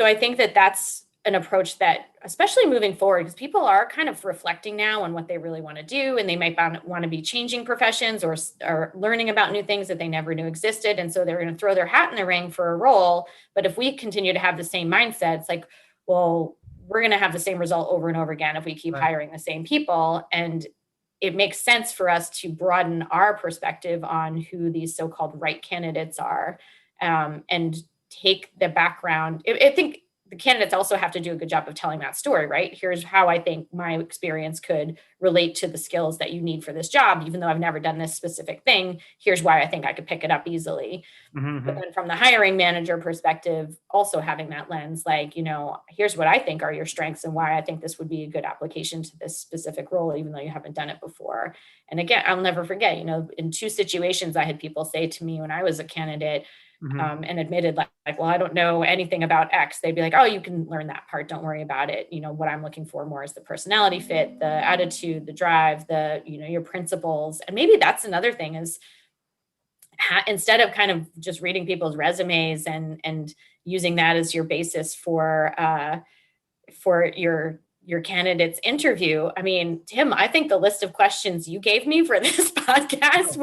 I think that that's an approach that, especially moving forward, because people are kind of reflecting now on what they really want to do, and they might want to be changing professions or learning about new things that they never knew existed. And so they're going to throw their hat in the ring for a role. But if we continue to have the same mindset, it's like, well, we're going to have the same result over and over again if we keep hiring the same people. And it makes sense for us to broaden our perspective on who these so-called right candidates are, and take the background. I think the candidates also have to do a good job of telling that story, right? Here's how I think my experience could relate to the skills that you need for this job, even though I've never done this specific thing. Here's why I think I could pick it up easily. But then from the hiring manager perspective, also having that lens, like, here's what I think are your strengths and why I think this would be a good application to this specific role, even though you haven't done it before. And again, I'll never forget, in 2 situations, I had people say to me when I was a candidate, and admitted like, well, I don't know anything about X. They'd be like, oh, you can learn that part. Don't worry about it. What I'm looking for more is the personality fit, the attitude, the drive, your principles. And maybe that's another thing is, instead of kind of just reading people's resumes and using that as your basis for your candidate's interview. I mean, Tim, I think the list of questions you gave me for this podcast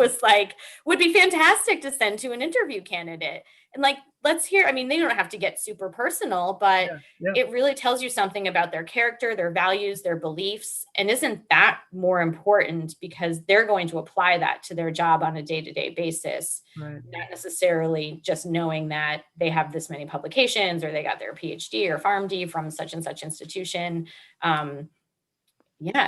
would be fantastic to send to an interview candidate. And let's hear, I mean, they don't have to get super personal, but it really tells you something about their character, their values, their beliefs. And isn't that more important because they're going to apply that to their job on a day-to-day basis, not necessarily just knowing that they have this many publications or they got their PhD or PharmD from such and such institution.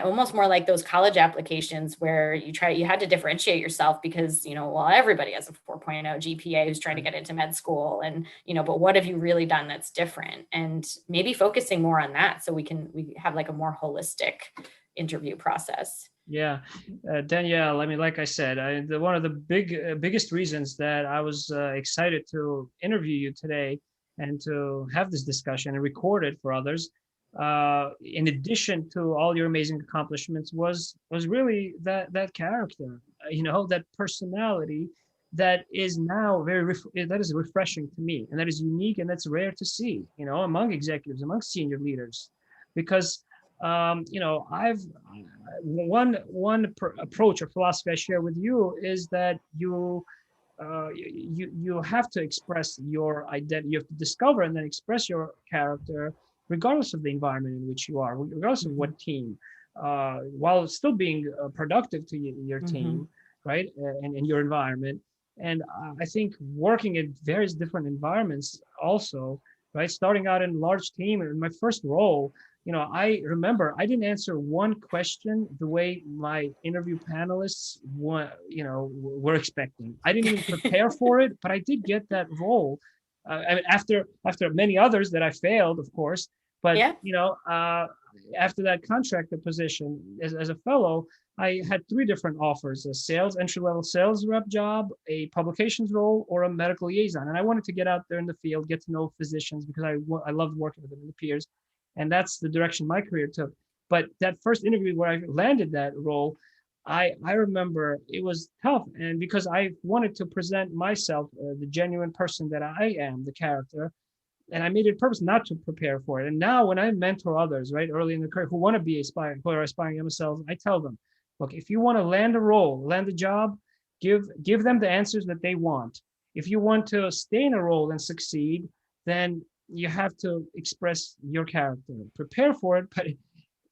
Almost more like those college applications where you had to differentiate yourself because, everybody has a 4.0 GPA who's trying to get into med school and, but what have you really done that's different? And maybe focusing more on that so we have like a more holistic interview process.
Yeah. Danielle, I mean, like I said, one of the biggest reasons that I was excited to interview you today and to have this discussion and record it for others, in addition to all your amazing accomplishments, was really that character, that personality that is now that is refreshing to me, and that is unique, and that's rare to see, among executives, among senior leaders, because I've one approach or philosophy I share with you is that you have to express your identity. You have to discover and then express your character, regardless of the environment in which you are, regardless of what team, while still being productive to your team, right, and your environment. And I think working in various different environments also, right, starting out in a large team, in my first role, I remember I didn't answer one question the way my interview panelists were expecting. I didn't even prepare for it, but I did get that role. I mean, after many others that I failed, of course, but after that contractor position as a fellow, I had 3 different offers: a entry-level sales rep job, a publications role, or a medical liaison. And I wanted to get out there in the field, get to know physicians because I loved working with them and the peers. And that's the direction my career took. But that first interview where I landed that role, I remember it was tough. And because I wanted to present myself, the genuine person that I am, the character, and I made it a purpose not to prepare for it. And now when I mentor others, right, early in the career who want to be aspiring MSLs, I tell them, look, if you want to land a job, give them the answers that they want. If you want to stay in a role and succeed, then you have to express your character. Prepare for it, but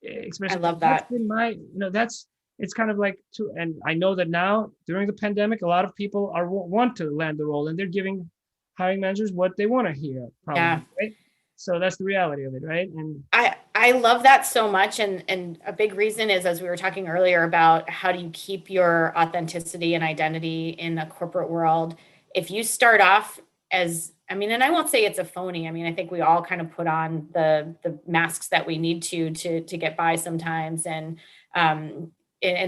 express.
I love that.
That's been it's kind of like and I know that now during the pandemic, a lot of people want to land the role, and they're giving hiring managers what they want to hear, probably, right? So that's the reality of it, right? And
I love that so much. And a big reason is, as we were talking earlier about how do you keep your authenticity and identity in the corporate world, if you start off as, I mean, and I won't say it's a phony. I mean, I think we all kind of put on the masks that we need to get by sometimes. And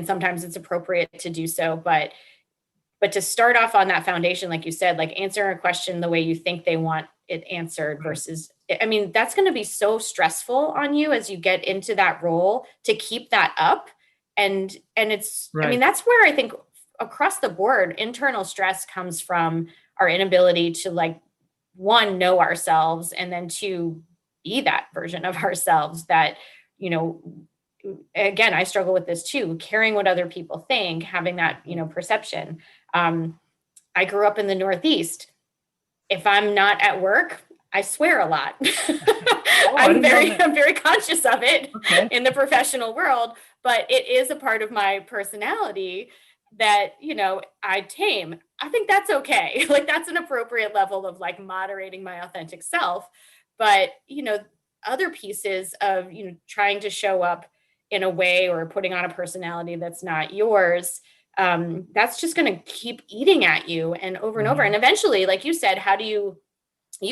sometimes it's appropriate to do so, but to start off on that foundation, like you said, like answer a question the way you think they want it answered versus, I mean, that's going to be so stressful on you as you get into that role to keep that up. And it's, I mean, that's where I think across the board, internal stress comes from our inability to, like, one, know ourselves, and then two, be that version of ourselves that, you know, again, I struggle with this too, caring what other people think, having that, you know, perception. I grew up in the Northeast. If I'm not at work, I swear a lot. I'm very conscious of it in the professional world, but it is a part of my personality that, you know, I tame. I think that's okay. Like, that's an appropriate level of, like, moderating my authentic self. But, you know, other pieces of, you know, trying to show up in a way or putting on a personality that's not yours, that's just going to keep eating at you and over and over. And eventually, like you said, how do you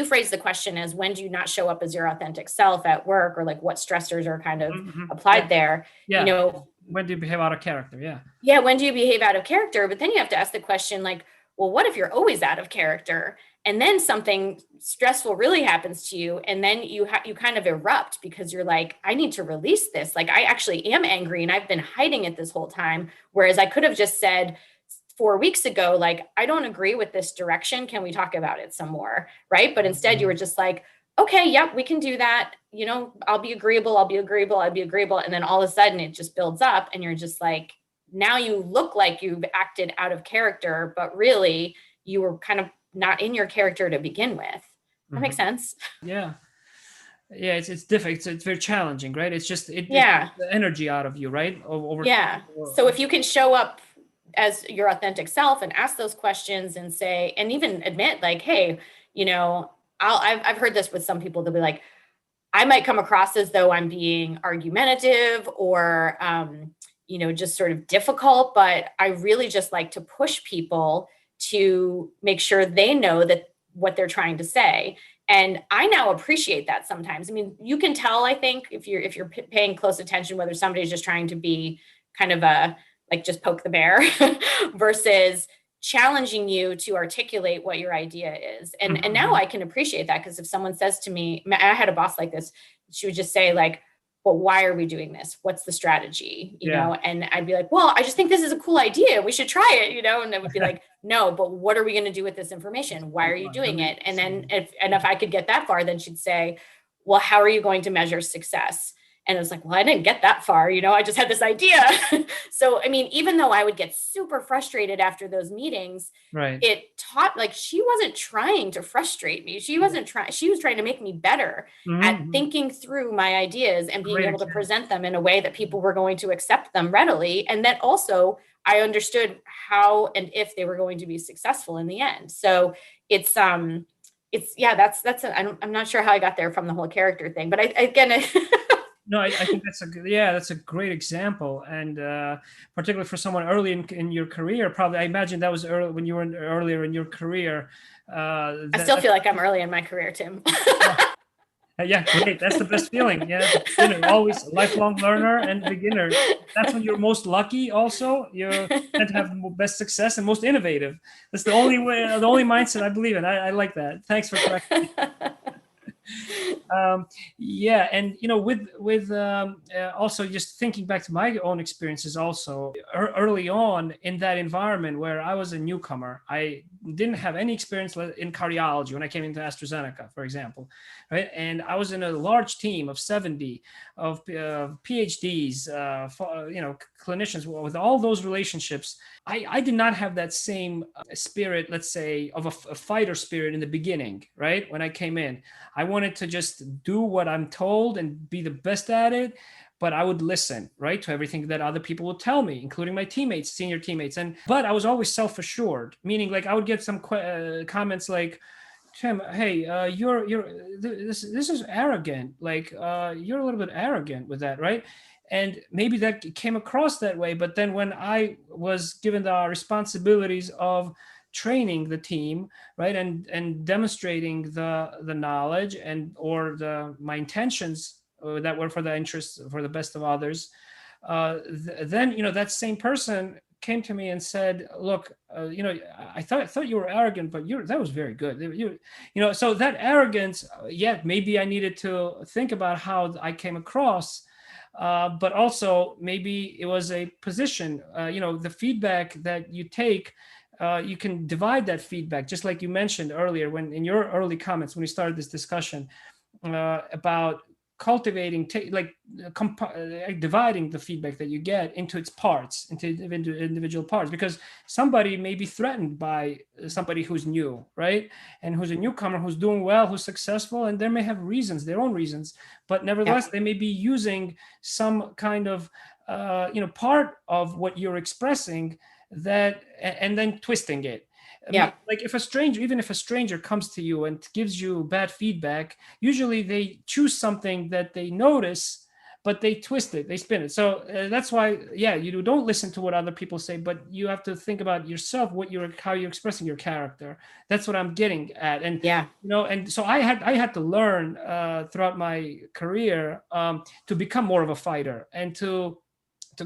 phrase the question as, when do you not show up as your authentic self at work, or like what stressors are kind of applied there? You know,
when do you behave out of character?
When do you behave out of character? But then you have to ask the question, like, well, what if you're always out of character and then something stressful really happens to you, and then you kind of erupt because you're like, I need to release this. Like, I actually am angry and I've been hiding it this whole time. Whereas I could have just said 4 weeks ago, like, I don't agree with this direction. Can we talk about it some more? Right. But instead you were just like, okay, yep, we can do that. You know, I'll be agreeable. And then all of a sudden it just builds up and you're just like, now you look like you've acted out of character, but really you were kind of not in your character to begin with. That makes sense.
Yeah, it's difficult. It's very challenging, right? It's just it takes the energy out of you, right?
So if you can show up as your authentic self and ask those questions and say, and even admit, like, hey, you know, I've heard this with some people. They'll be like, I might come across as though I'm being argumentative or you know, just sort of difficult, but I really just like to push people to make sure they know that what they're trying to say. And I now appreciate that sometimes. I mean, you can tell, I think, if you're paying close attention, whether somebody's just trying to be kind of like just poke the bear versus challenging you to articulate what your idea is. And now I can appreciate that, because if someone says to me, I had a boss like this, she would just say, like, well, why are we doing this? What's the strategy? You know? And I'd be like, well, I just think this is a cool idea. We should try it, you know? And they would be like, no, but what are we going to do with this information? Why are you doing it? And then if I could get that far, then she'd say, well, how are you going to measure success? And it was like, well, I didn't get that far, you know, I just had this idea. So, I mean, even though I would get super frustrated after those meetings, it taught, like, she wasn't trying to frustrate me. She was trying to make me better at thinking through my ideas and being able to present them in a way that people were going to accept them readily. And that also I understood how and if they were going to be successful in the end. So it's I'm not sure how I got there from the whole character thing, but
No, I think that's a great example, and particularly for someone early in your career. Probably, I imagine that was early when you were earlier in your career.
I still feel like I'm early in my career, Tim.
Yeah, great. That's the best feeling. Yeah, always a lifelong learner and beginner. That's when you're most lucky. Also, you tend to have the best success and most innovative. That's the only way, the only mindset I believe in. I like that. Thanks for correcting. And with also just thinking back to my own experiences also early on in that environment where I was a newcomer. I didn't have any experience in cardiology when I came into AstraZeneca, for example, right? And I was in a large team of 70 of PhDs, clinicians with all those relationships. I did not have that same spirit, let's say, of a fighter spirit in the beginning, right? When I came in, I wanted to just do what I'm told and be the best at it, but I would listen, right, to everything that other people would tell me, including my teammates, senior teammates. But I was always self-assured, meaning like I would get some comments like, Tim, hey, this is arrogant. Like, you're a little bit arrogant with that, right? And maybe that came across that way. But then when I was given the responsibilities of training the team, right, and demonstrating the knowledge or my intentions that were for the interest, for the best of others, then that same person came to me and said, look, I thought you were arrogant, but that was very good. So that arrogance, maybe I needed to think about how I came across, but also maybe it was a position, the feedback that you take, you can divide that feedback, just like you mentioned earlier when in your early comments, when we started this discussion about cultivating, dividing the feedback that you get into its parts, into individual parts, because somebody may be threatened by somebody who's new, right? And who's a newcomer, who's doing well, who's successful, and they may have reasons, their own reasons, but nevertheless, they may be using some kind of, part of what you're expressing and then twisting it. I mean, like even if a stranger comes to you and gives you bad feedback, usually they choose something that they notice, but they twist it, they spin it. So that's why, you don't listen to what other people say, but you have to think about yourself, how you're expressing your character. That's what I'm getting at. And and so I had to learn throughout my career to become more of a fighter and to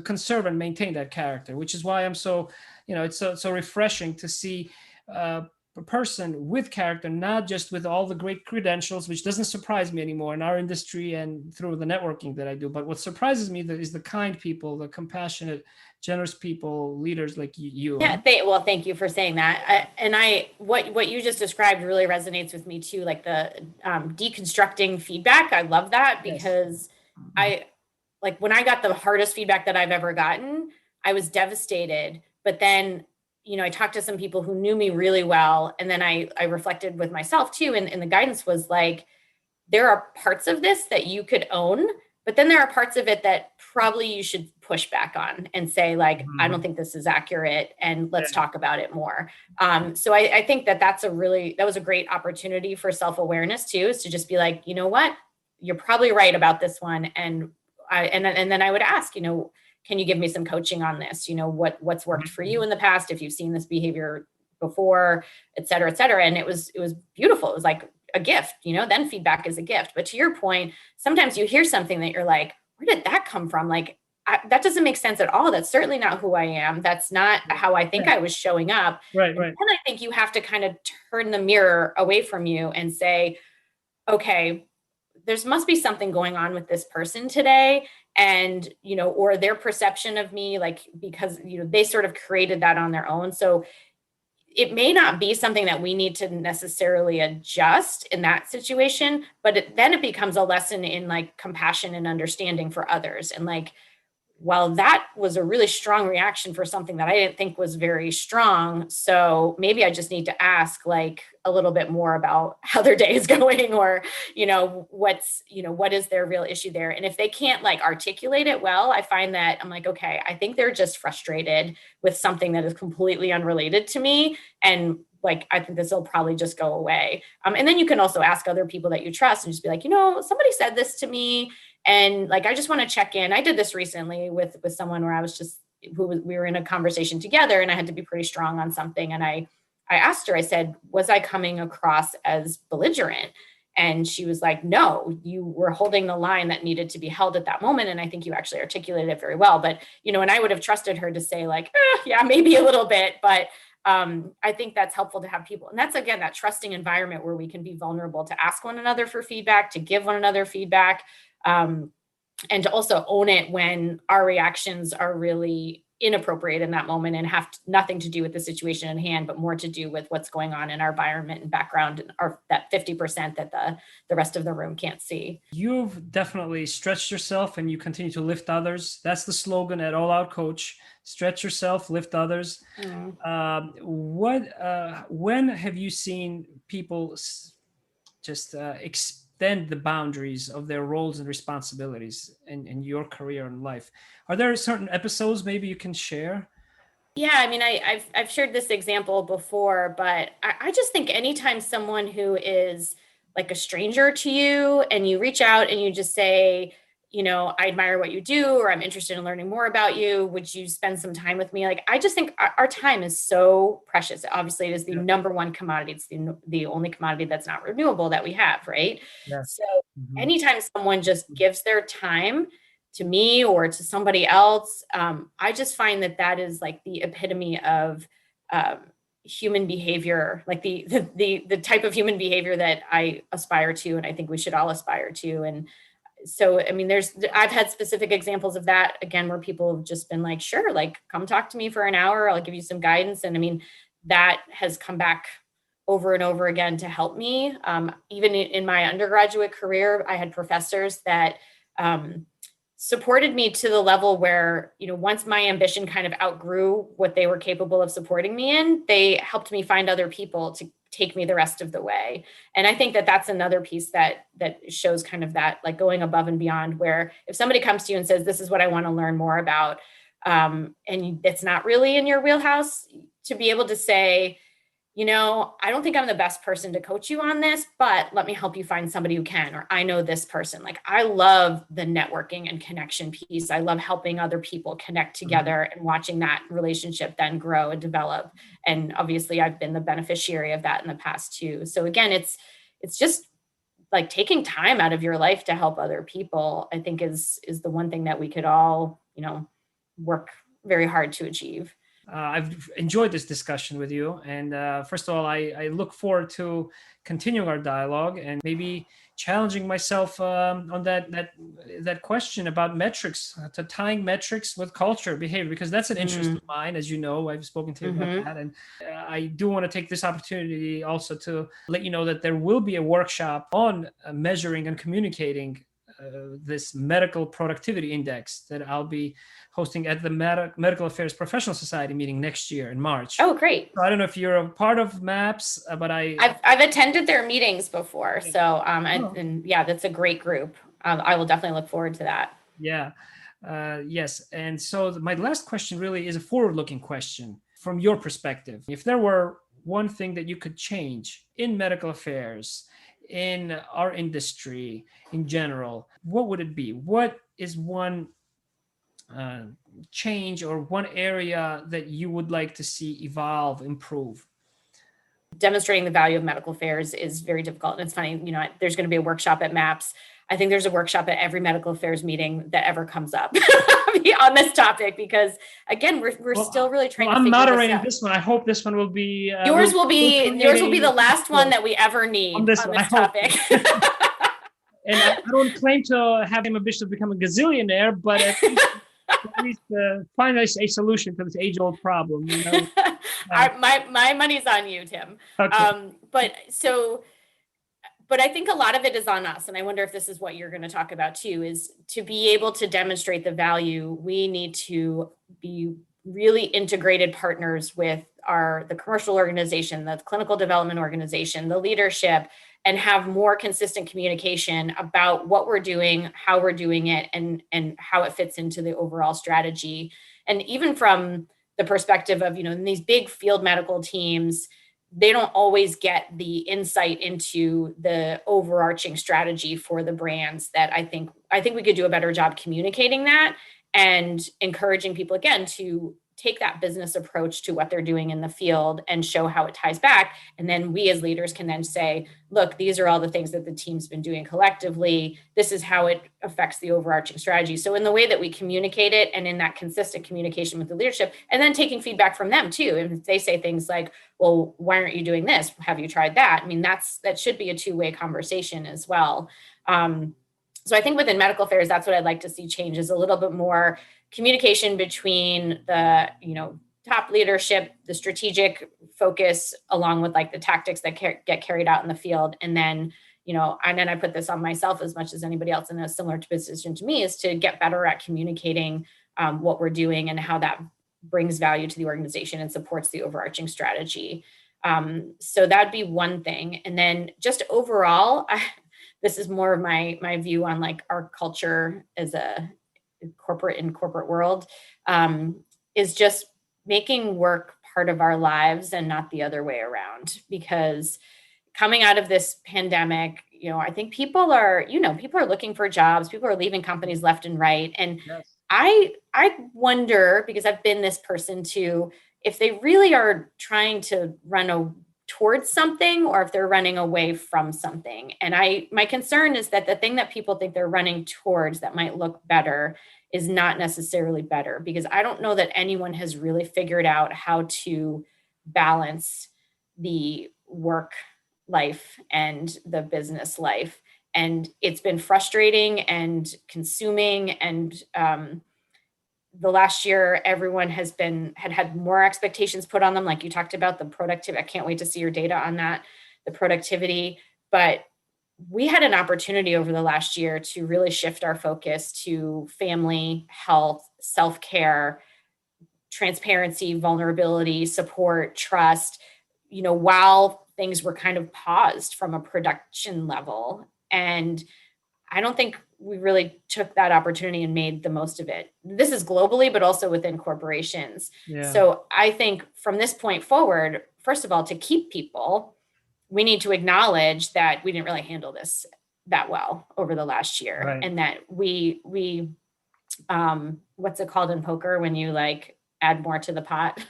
conserve and maintain that character, which is why I'm so, it's so refreshing to see a person with character, not just with all the great credentials, which doesn't surprise me anymore in our industry and through the networking that I do. But what surprises me is the kind people, the compassionate, generous people, leaders like you.
Yeah, thank you for saying that. What you just described really resonates with me too, like the deconstructing feedback. I love that because when I got the hardest feedback that I've ever gotten, I was devastated. But then, I talked to some people who knew me really well. And then I reflected with myself too. And the guidance was like, there are parts of this that you could own, but then there are parts of it that probably you should push back on and say like, I don't think this is accurate and let's talk about it more. So I think that was a great opportunity for self-awareness too, is to just be like, you know what, you're probably right about this one. And then I would ask, can you give me some coaching on this? What's worked for you in the past, if you've seen this behavior before, et cetera, et cetera. And it was beautiful. It was like a gift, then feedback is a gift. But to your point, sometimes you hear something that you're like, where did that come from? Like, that doesn't make sense at all. That's certainly not who I am. That's not how I think I was showing up.
Right.
And I think you have to kind of turn the mirror away from you and say, okay, there must be something going on with this person today. And, or their perception of me, like, because, they sort of created that on their own. So it may not be something that we need to necessarily adjust in that situation, but then it becomes a lesson in like compassion and understanding for others. And like, well, that was a really strong reaction for something that I didn't think was very strong. So maybe I just need to ask like a little bit more about how their day is going, or, what is their real issue there? And if they can't like articulate it well, I find that I'm like, okay, I think they're just frustrated with something that is completely unrelated to me. And like, I think this will probably just go away. And then you can also ask other people that you trust and just be like, somebody said this to me. And like, I just want to check in. I did this recently with someone where we were in a conversation together and I had to be pretty strong on something. And I asked her, I said, was I coming across as belligerent? And she was like, no, you were holding the line that needed to be held at that moment. And I think you actually articulated it very well. But, and I would have trusted her to say like, yeah, maybe a little bit, but I think that's helpful to have people. And that's, again, that trusting environment where we can be vulnerable to ask one another for feedback, to give one another feedback, and to also own it when our reactions are really inappropriate in that moment and have nothing to do with the situation in hand, but more to do with what's going on in our environment and background, and that 50% that the rest of the room can't see.
You've definitely stretched yourself and you continue to lift others. That's the slogan at All Out Coach: stretch yourself, lift others. When have you seen people just extend the boundaries of their roles and responsibilities in your career and life? Are there certain episodes maybe you can share?
Yeah, I mean, I've shared this example before, but I just think anytime someone who is like a stranger to you and you reach out and you just say, I admire what you do, or I'm interested in learning more about you. Would you spend some time with me? Like, I just think our time is so precious. Obviously, it is the number one commodity. It's the only commodity that's not renewable that we have, right?
Yes.
So anytime someone just gives their time to me or to somebody else, I just find that is like the epitome of human behavior, like the type of human behavior that I aspire to, and I think we should all aspire to. And so, I mean, I've had specific examples of that, again, where people have just been like, sure, like, come talk to me for an hour. I'll give you some guidance. And I mean, that has come back over and over again to help me. Even in my undergraduate career, I had professors that supported me to the level where, once my ambition kind of outgrew what they were capable of supporting me in, they helped me find other people to take me the rest of the way. And I think that's another piece that shows kind of that, like, going above and beyond, where if somebody comes to you and says, this is what I want to learn more about, and it's not really in your wheelhouse, to be able to say, I don't think I'm the best person to coach you on this, but let me help you find somebody who can, or I know this person. Like, I love the networking and connection piece. I love helping other people connect together and watching that relationship then grow and develop. And obviously I've been the beneficiary of that in the past too. So again, it's just like taking time out of your life to help other people, I think is the one thing that we could all, work very hard to achieve.
I've enjoyed this discussion with you. And first of all, I look forward to continuing our dialogue and maybe challenging myself on that question about metrics, to tying metrics with culture, behavior, because that's an interest of mine. As you know, I've spoken to you about that. And I do want to take this opportunity also to let you know that there will be a workshop on measuring and communicating this medical productivity index that I'll be hosting at the Medical Affairs Professional Society meeting next year in March.
Oh, great.
So I don't know if you're a part of MAPS, but
I've attended their meetings before. So, and yeah, that's a great group. I will definitely look forward to that.
Yeah. Yes. And so my last question really is a forward-looking question from your perspective. If there were one thing that you could change in medical affairs, in our industry in general, what would it be? What is one change or one area that you would like to see evolve, improve?
Demonstrating the value of medical affairs is very difficult. And it's funny, there's going to be a workshop at MAPS. I think there's a workshop at every medical affairs meeting that ever comes up on this topic, because again, we're still really trying to figure this out. I'm moderating
this one. I hope this one will be
yours will be the last one that we ever need on this topic.
And I don't claim to have ambition to become a gazillionaire, but at least find a solution to this age-old problem.
My money's on you, Tim.
Okay.
But I think a lot of it is on us. And I wonder if this is what you're going to talk about too, is to be able to demonstrate the value. We need to be really integrated partners with the commercial organization, the clinical development organization, the leadership, and have more consistent communication about what we're doing, how we're doing it, and how it fits into the overall strategy. And even from the perspective of, in these big field medical teams, they don't always get the insight into the overarching strategy for the brands that I think we could do a better job communicating that and encouraging people, again, to take that business approach to what they're doing in the field and show how it ties back. And then we as leaders can then say, look, these are all the things that the team's been doing collectively. This is how it affects the overarching strategy. So in the way that we communicate it, and in that consistent communication with the leadership, and then taking feedback from them too. And if they say things like, well, why aren't you doing this? Have you tried that? I mean, that should be a two-way conversation as well. So I think within medical affairs, that's what I'd like to see change, is a little bit more communication between the, top leadership, the strategic focus, along with like the tactics that get carried out in the field. And then, and then I put this on myself as much as anybody else in a similar position to me, is to get better at communicating what we're doing and how that brings value to the organization and supports the overarching strategy. So that'd be one thing. And then just overall, this is more of my view on like our culture as a corporate world, is just making work part of our lives and not the other way around. Because coming out of this pandemic, I think people are looking for jobs, people are leaving companies left and right. And
Yes.
I wonder, because I've been this person too, if they really are trying to run towards something or if they're running away from something. And my concern is that the thing that people think they're running towards that might look better is not necessarily better, because I don't know that anyone has really figured out how to balance the work life and the business life. And it's been frustrating and consuming. And the last year, everyone had more expectations put on them. Like you talked about the productivity. I can't wait to see your data on that, the productivity. But we had an opportunity over the last year to really shift our focus to family, health, self-care, transparency, vulnerability, support, trust, while things were kind of paused from a production level. And I don't think we really took that opportunity and made the most of it. This is globally, but also within corporations.
Yeah.
So I think from this point forward, first of all, to keep people, we need to acknowledge that we didn't really handle this that well over the last year.
Right.
And that we what's it called in poker when you like add more to the pot?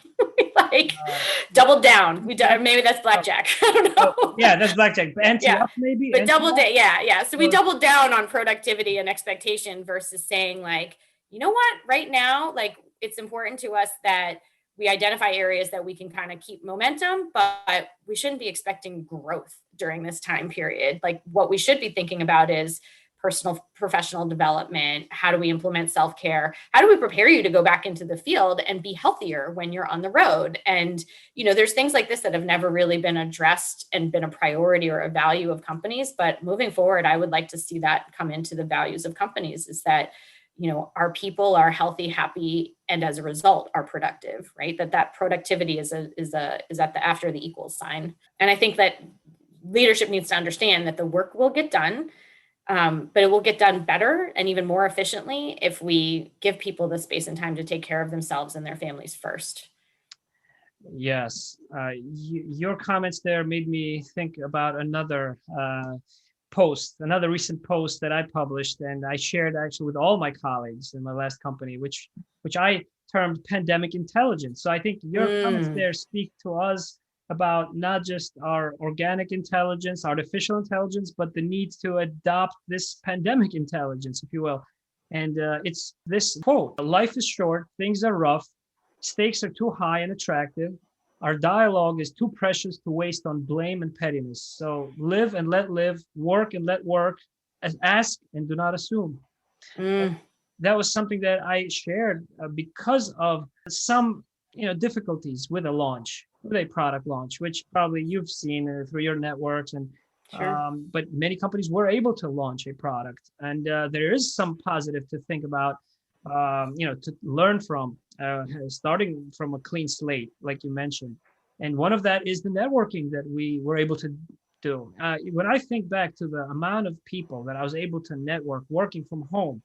Doubled down. Maybe that's blackjack. I don't know.
Yeah, that's blackjack. Ante up maybe.
But yeah. So we doubled down on productivity and expectation versus saying like, you know what, right now, like it's important to us that we identify areas that we can kind of keep momentum, but we shouldn't be expecting growth during this time period. Like what we should be thinking about is personal, professional development. How do we implement self-care? How do we prepare you to go back into the field and be healthier when you're on the road? And, there's things like this that have never really been addressed and been a priority or a value of companies. But moving forward, I would like to see that come into the values of companies, is that, our people are healthy, happy, and as a result are productive, right? That productivity is at the after the equals sign. And I think that leadership needs to understand that the work will get done, but it will get done better and even more efficiently if we give people the space and time to take care of themselves and their families first.
Yes. Your comments there made me think about another recent post that I published, and I shared actually with all my colleagues in my last company, which I termed pandemic intelligence. So I think your comments there speak to us about not just our organic intelligence, artificial intelligence, but the need to adopt this pandemic intelligence, if you will. And it's this quote: "Life is short, things are rough, stakes are too high and attractive. Our dialogue is too precious to waste on blame and pettiness. So live and let live, work and let work, ask and do not assume." That was something that I shared because of some difficulties with a product launch, which probably you've seen through your networks. And
Sure.
but many companies were able to launch a product, and there is some positive to think about, to learn from, starting from a clean slate, like you mentioned. And one of that is the networking that we were able to do. When I think back to the amount of people that I was able to network working from home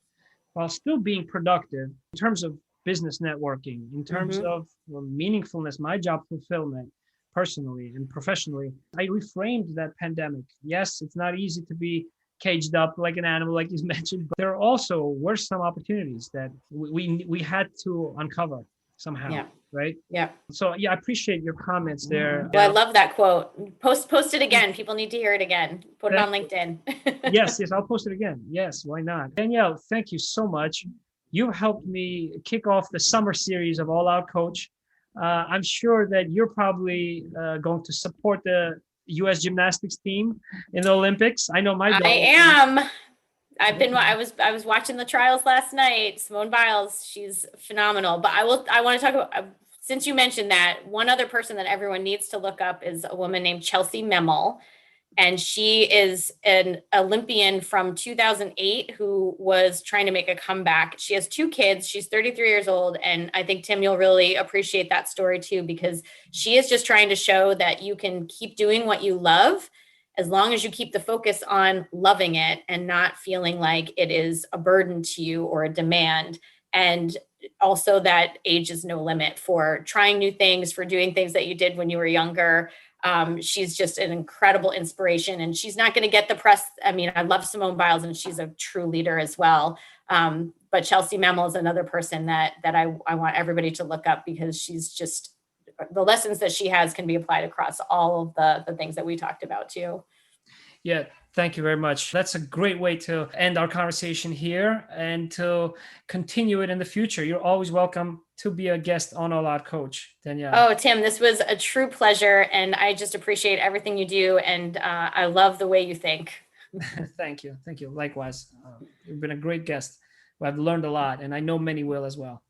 while still being productive in terms of business networking, in terms of meaningfulness, my job fulfillment, personally and professionally, I reframed that pandemic. Yes, it's not easy to be caged up like an animal, like you mentioned, but there also were some opportunities that we had to uncover somehow.
Yeah.
Right?
Yeah.
So I appreciate your comments there.
Well, I love that quote. Post it again. People need to hear it again. Put it on LinkedIn.
Yes, I'll post it again. Yes, why not? Danielle, thank you so much. You helped me kick off the summer series of All Out Coach. I'm sure that you're probably going to support the U.S. gymnastics team in the Olympics. I know my goal.
I am. I was watching the trials last night. Simone Biles, she's phenomenal. But I want to talk about, since you mentioned that, one other person that everyone needs to look up is a woman named Chelsey Memmel. And she is an Olympian from 2008 who was trying to make a comeback. She has 2 kids. She's 33 years old. And I think, Tim, you'll really appreciate that story too, because she is just trying to show that you can keep doing what you love as long as you keep the focus on loving it and not feeling like it is a burden to you or a demand. And also that age is no limit for trying new things, for doing things that you did when you were younger. She's just an incredible inspiration, and she's not going to get the press. I mean, I love Simone Biles, and she's a true leader as well. But Chelsey Memmel is another person that I want everybody to look up, because she's just, the lessons that she has can be applied across all of the things that we talked about too.
Yeah, thank you very much. That's a great way to end our conversation here and to continue it in the future. You're always welcome to be a guest on All Out Coach, Danielle.
Oh, Tim, this was a true pleasure, and I just appreciate everything you do, and I love the way you think.
Thank you. Likewise. You've been a great guest. I've learned a lot, and I know many will as well.